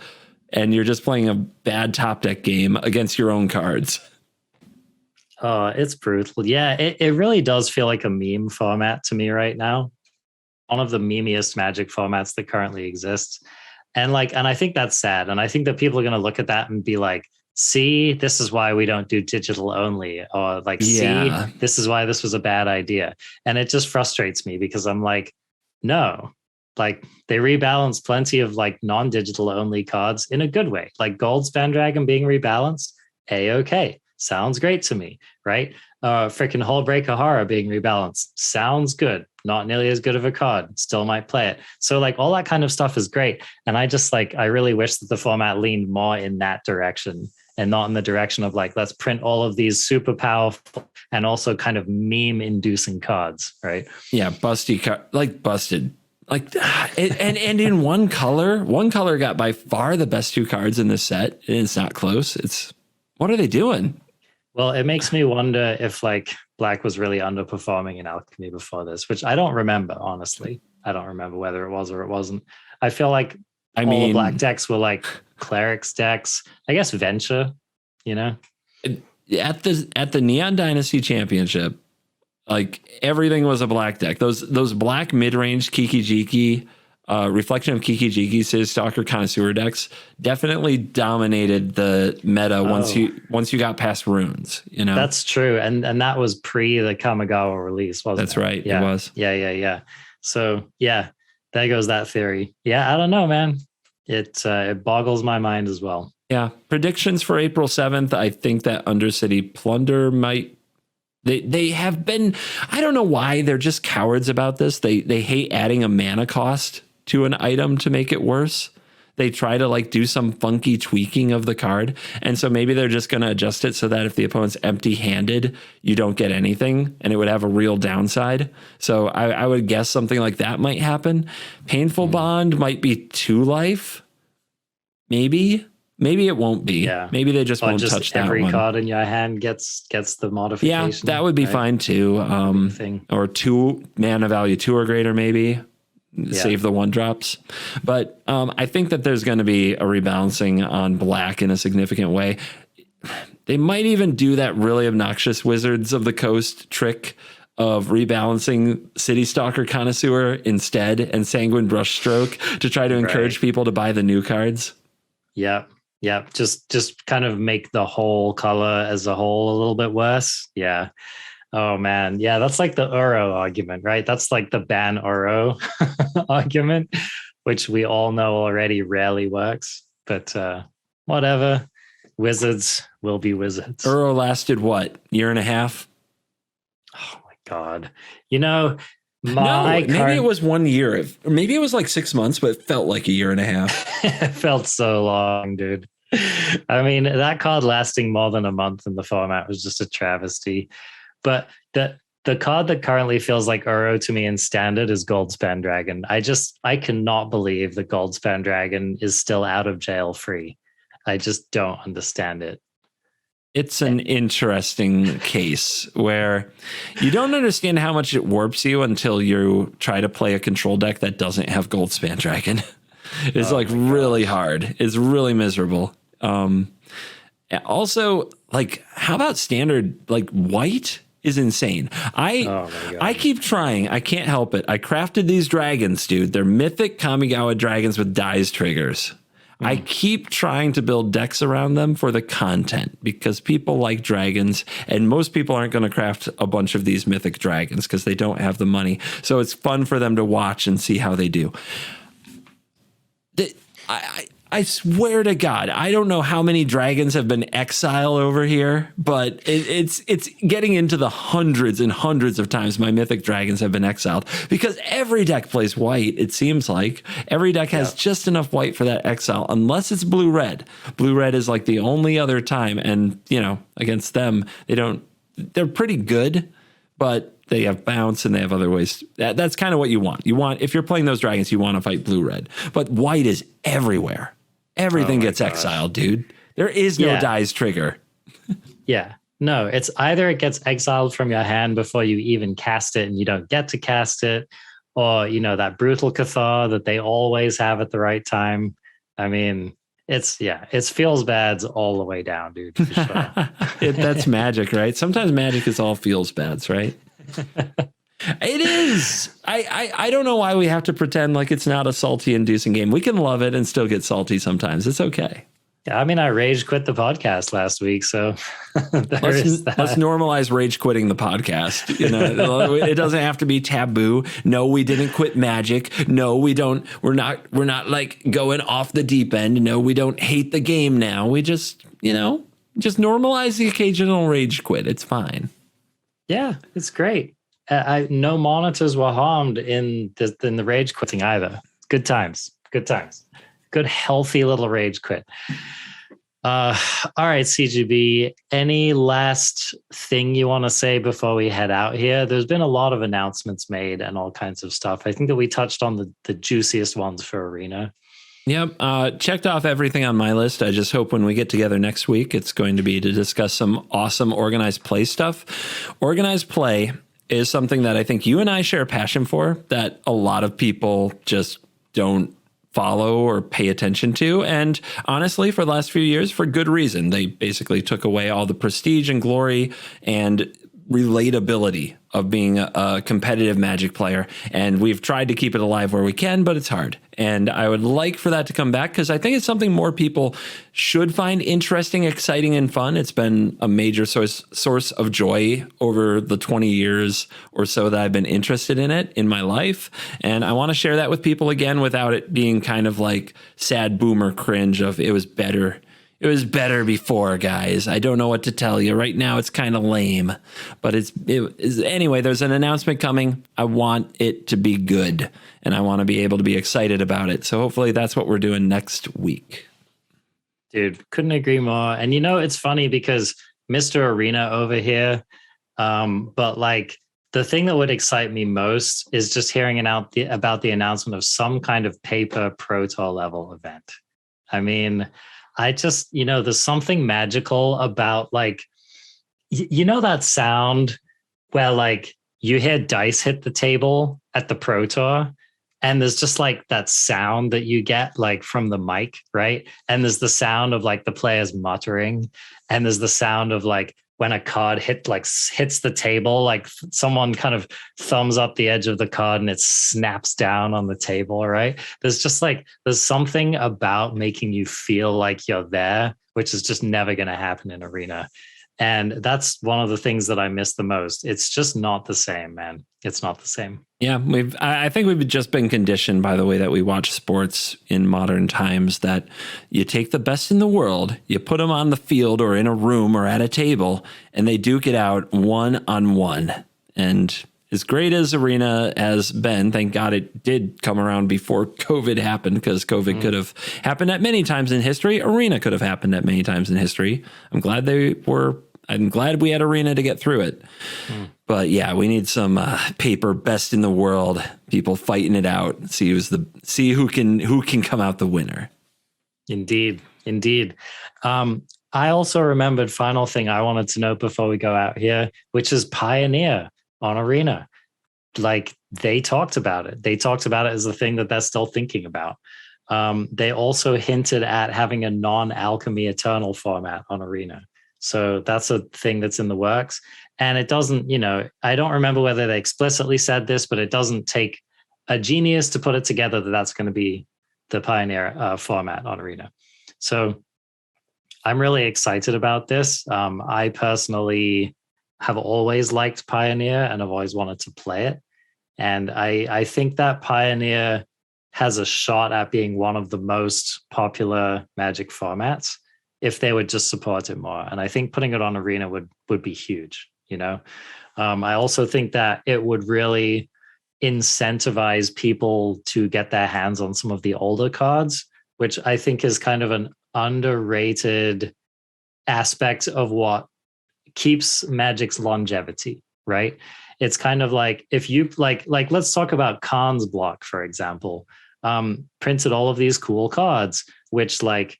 and you're just playing a bad top deck game against your own cards. Oh, it's brutal. Yeah, it really does feel like a meme format to me right now. One of the memeiest Magic formats that currently exists. And I think that's sad. And I think that people are going to look at that and be like, see, this is why we don't do digital only, or see, this is why this was a bad idea. And it just frustrates me because I'm like, no, they rebalance plenty of non-digital only cards in a good way. Like Goldspan Dragon being rebalanced, A-okay. Sounds great to me, right? Freaking Hullbreaker Horror being rebalanced. Sounds good. Not nearly as good of a card. Still might play it. So all that kind of stuff is great. And I just I really wish that the format leaned more in that direction and not in the direction of let's print all of these super powerful and also kind of meme inducing cards, right? Yeah, busted. And in one color got by far the best 2 cards in this set. And it's not close. What are they doing? Well, it makes me wonder if Black was really underperforming in Alchemy before this, which I don't remember, honestly. I don't remember whether it was or it wasn't. I feel like all the Black decks were Clerics decks. I guess Venture, At the Neon Dynasty Championship, everything was a Black deck. Those Black mid-range Kiki-Jiki, Reflection of Kiki-Jiki, City Stalker Connoisseur decks definitely dominated the meta once you got past runes. That's true, and that was pre the Kamigawa release, wasn't it? That's right. Yeah. It was. Yeah. So there goes that theory. Yeah, I don't know, man. It boggles my mind as well. Yeah. Predictions for April 7th. I think that Undercity Plunder might. They have been. I don't know why they're just cowards about this. They hate adding a mana cost to an item to make it worse. They try to do some funky tweaking of the card. And so maybe they're just going to adjust it so that if the opponent's empty handed, you don't get anything and it would have a real downside. So I would guess something like that might happen. Painful Bond might be 2 life. Maybe it won't be. Yeah. Maybe they just won't touch that one. Every card in your hand gets the modification. Yeah, that would be fine too. Or 2 mana value 2 or greater, maybe. Save the 1-drops. But I think that there's going to be a rebalancing on Black in a significant way. They might even do that really obnoxious Wizards of the Coast trick of rebalancing City Stalker Connoisseur instead and Sanguine Brushstroke to try to encourage people to buy the new cards. Yeah. Just kind of make the whole color as a whole a little bit worse. Yeah. Oh man, yeah, that's the Uro argument, right? That's the ban Uro argument, which we all know already rarely works. But whatever, wizards will be wizards. Uro lasted what, year and a half? Oh my god, maybe it was 1 year. Maybe it was 6 months, but it felt like a year and a half. It felt so long, dude. I mean, that card lasting more than a month in the format was just a travesty. But the card that currently feels like Uro to me in Standard is Goldspan Dragon. I cannot believe that Goldspan Dragon is still out of jail free. I just don't understand it. It's an interesting case where you don't understand how much it warps you until you try to play a control deck that doesn't have Goldspan Dragon. It's really hard. It's really miserable. Also, how about Standard? White is insane. I keep trying. I can't help it. I crafted these dragons, dude. They're mythic Kamigawa dragons with dies triggers. I keep trying to build decks around them for the content because people like dragons, and most people aren't going to craft a bunch of these mythic dragons because they don't have the money. So it's fun for them to watch and see how they do. I swear to God, I don't know how many dragons have been exiled over here, but it's getting into the hundreds and hundreds of times my mythic dragons have been exiled because every deck plays white. It seems like every deck has just enough white for that exile, unless it's blue-red. Blue-red is the only other time, and against them, they're pretty good, but they have bounce and they have other ways. That's kind of what you want. If you're playing those dragons, you want to fight blue-red, but white is everywhere. Everything gets exiled, dude. There is no dies trigger. Yeah. No, it's either it gets exiled from your hand before you even cast it and you don't get to cast it, or, that brutal Cathar that they always have at the right time. I mean, it's feels bads all the way down, dude, for sure. That's Magic, right? Sometimes Magic is all feels bads, right? It is. I don't know why we have to pretend like it's not a salty inducing game. We can love it and still get salty sometimes. It's okay. Yeah, I mean, I rage quit the podcast last week, so let's normalize rage quitting the podcast. It doesn't have to be taboo. No, we didn't quit Magic. No, we don't. We're not like going off the deep end. No, we don't hate the game now. We just normalize the occasional rage quit. It's fine. Yeah, it's great. No monitors were harmed in the rage quitting either. Good times. Good, healthy little rage quit. All right, CGB, any last thing you want to say before we head out here? There's been a lot of announcements made and all kinds of stuff. I think that we touched on the juiciest ones for Arena. Yep. Checked off everything on my list. I just hope when we get together next week, it's going to be to discuss some awesome organized play stuff. Organized play is something that I think you and I share a passion for that a lot of people just don't follow or pay attention to. And honestly, for the last few years, for good reason. They basically took away all the prestige and glory and relatability of being a competitive Magic player. And we've tried to keep it alive where we can, but it's hard. And I would like for that to come back because I think it's something more people should find interesting, exciting, and fun. It's been a major source of joy over the 20 years or so that I've been interested in it in my life. And I want to share that with people again without it being kind of like sad boomer cringe of it was better. It was better before, guys. I don't know what to tell you. Right now, it's kind of lame. But anyway, there's an announcement coming. I want it to be good. And I want to be able to be excited about it. So hopefully that's what we're doing next week. Dude, couldn't agree more. And it's funny because Mr. Arena over here, but like the thing that would excite me most is just hearing about the announcement of some kind of paper Pro Tour level event. I mean, I just, there's something magical about like, that sound where like you hear dice hit the table at the Pro Tour and there's just like that sound that you get like from the mic, right? And there's the sound of like the players muttering and there's the sound of like when a card hits the table, like someone kind of thumbs up the edge of the card and it snaps down on the table, right? There's something about making you feel like you're there, which is just never going to happen in Arena. And that's one of the things that I miss the most. It's just not the same, man. It's not the same. Yeah, I think we've just been conditioned by the way that we watch sports in modern times that you take the best in the world, you put them on the field or in a room or at a table, and they duke it out one-on-one. And as great as Arena has been, thank God it did come around before COVID happened, because COVID could have happened at many times in history. Arena could have happened at many times in history. I'm glad we had Arena to get through it. But yeah, we need some paper best in the world, people fighting it out, see who can come out the winner. Indeed. I also remembered final thing I wanted to note before we go out here, which is Pioneer on Arena. Like they talked about it. They talked about it as a thing that they're still thinking about. They also hinted at having a non-Alchemy Eternal format on Arena. So that's a thing that's in the works. And it doesn't, I don't remember whether they explicitly said this, but it doesn't take a genius to put it together that that's going to be the Pioneer format on Arena. So I'm really excited about this. I personally have always liked Pioneer and I've always wanted to play it. And I think that Pioneer has a shot at being one of the most popular Magic formats if they would just support it more. And I think putting it on Arena would be huge, I also think that it would really incentivize people to get their hands on some of the older cards, which I think is kind of an underrated aspect of what keeps Magic's longevity, right? It's kind of like if you like let's talk about Khan's block, for example, printed all of these cool cards, which like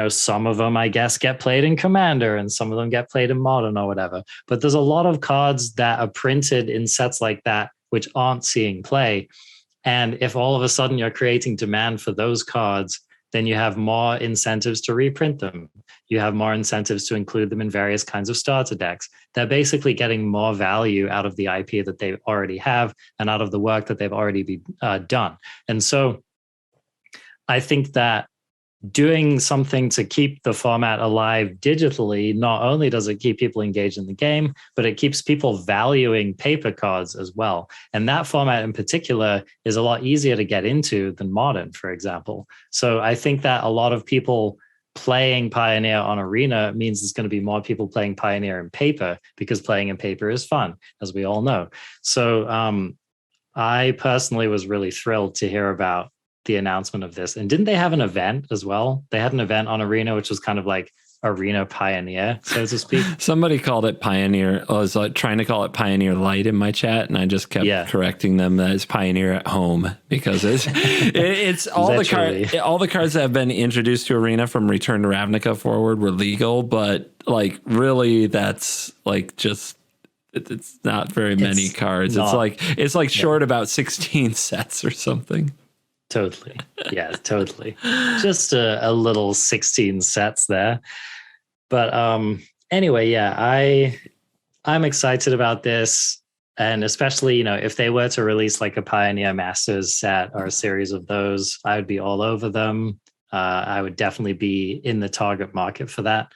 some of them, I guess, get played in Commander and some of them get played in Modern or whatever. But there's a lot of cards that are printed in sets like that, which aren't seeing play. And if all of a sudden you're creating demand for those cards, then you have more incentives to reprint them. You have more incentives to include them in various kinds of starter decks. They're basically getting more value out of the IP that they already have and out of the work that they've already done. And so I think that doing something to keep the format alive digitally, not only does it keep people engaged in the game, but it keeps people valuing paper cards as well. And that format in particular is a lot easier to get into than Modern, for example. So I think that a lot of people playing Pioneer on Arena means there's going to be more people playing Pioneer in paper, because playing in paper is fun, as we all know. So I personally was really thrilled to hear about the announcement of this. And didn't they have an event as well? They had an event on Arena, which was kind of like Arena Pioneer, so to speak. Somebody called it Pioneer. I was trying to call it Pioneer Light in my chat, and I just kept correcting them that it's Pioneer at Home, because it's all the cards that have been introduced to Arena from Return to Ravnica forward were legal, but like really that's like just it's not very many cards. It's like short about 16 sets or something. Totally. Yeah, totally. Just a little 16 sets there. But anyway, yeah, I'm excited about this. And especially, if they were to release like a Pioneer Masters set or a series of those, I would be all over them. I would definitely be in the target market for that.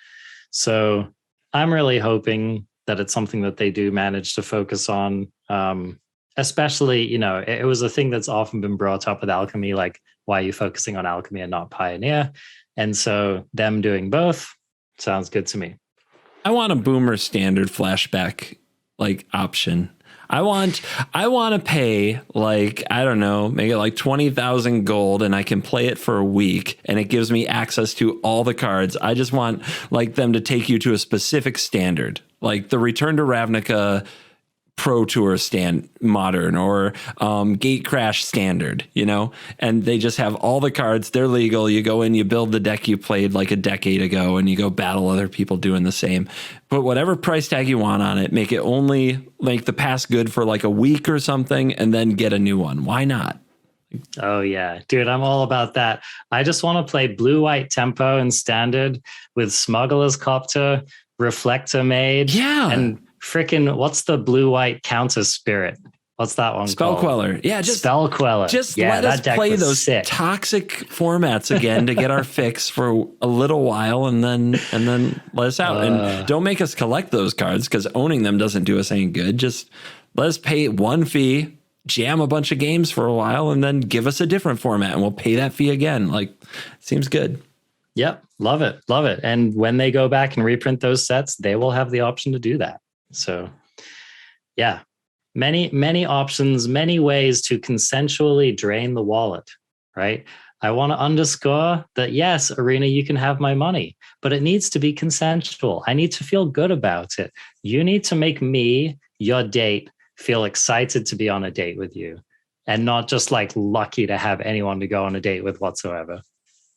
So I'm really hoping that it's something that they do manage to focus on. Especially, it was a thing that's often been brought up with Alchemy, like, why are you focusing on Alchemy and not Pioneer? And so them doing both sounds good to me. I want a Boomer Standard flashback like option. I want to pay like, I don't know, make it like 20,000 gold and I can play it for a week and it gives me access to all the cards. I just want like them to take you to a specific standard, like the Return to Ravnica Pro Tour Modern or Gate Crash Standard, and they just have all the cards. They're legal. You go in, you build the deck you played like a decade ago, and you go battle other people doing the same. Put whatever price tag you want on it. Make it only like the pass good for like a week or something, and then get a new one. Why not? Oh yeah, dude, I'm all about that. I just want to play blue-white tempo and standard with Smuggler's Copter, Reflector Mage, and freaking, what's the blue-white counter spirit? What's that one called? Spellqueller. Yeah, just Spellqueller. Just let us play those toxic formats again to get our fix for a little while, and then let us out. And don't make us collect those cards, because owning them doesn't do us any good. Just let us pay one fee, jam a bunch of games for a while, and then give us a different format, and we'll pay that fee again. Like, seems good. Yep, love it. And when they go back and reprint those sets, they will have the option to do that. So, yeah, many options, many ways to consensually drain the wallet, right? I want to underscore that, yes, Arena, you can have my money, but it needs to be consensual. I need to feel good about it. You need to make me, your date, feel excited to be on a date with you, and not just like lucky to have anyone to go on a date with whatsoever.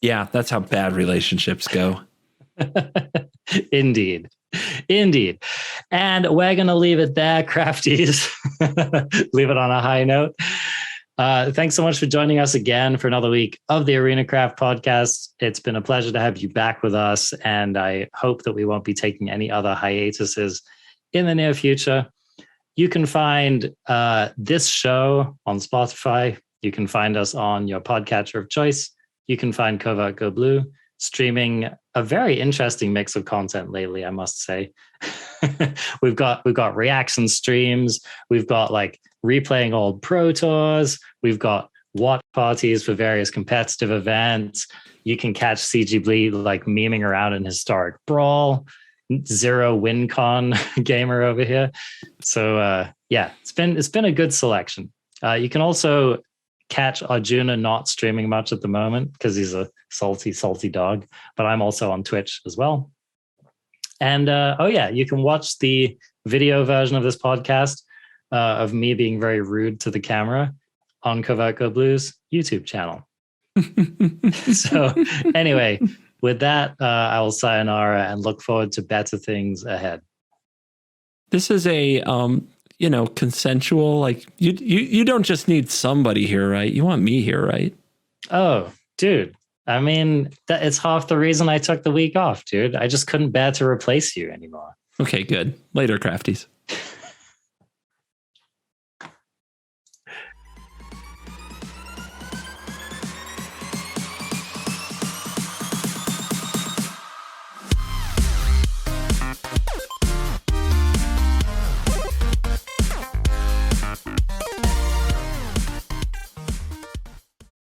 Yeah, that's how bad relationships go. Indeed. And we're going to leave it there, crafties. Leave it on a high note. Thanks so much for joining us again for another week of the Arena Craft podcast. It's been a pleasure to have you back with us, and I hope that we won't be taking any other hiatuses in the near future. You can find this show on Spotify. You can find us on your podcatcher of choice. You can find CovertGoBlue streaming a very interesting mix of content lately, I must say. We've got reaction streams. We've got like replaying old Pro Tours. We've got watch parties for various competitive events. You can catch CovertGoBlue like memeing around in historic Brawl. Zero WinCon gamer over here. So yeah, it's been a good selection. You can also catch Arjuna not streaming much at the moment because he's a salty dog, but I'm also on Twitch as well. And you can watch the video version of this podcast of me being very rude to the camera on CovertGoBlue's YouTube channel. So anyway, with that, I will sayonara and look forward to better things ahead. This is a consensual, like you don't just need somebody here, right? You want me here, right? Oh, dude. I mean, it's half the reason I took the week off, dude. I just couldn't bear to replace you anymore. Okay, good. Later, crafties.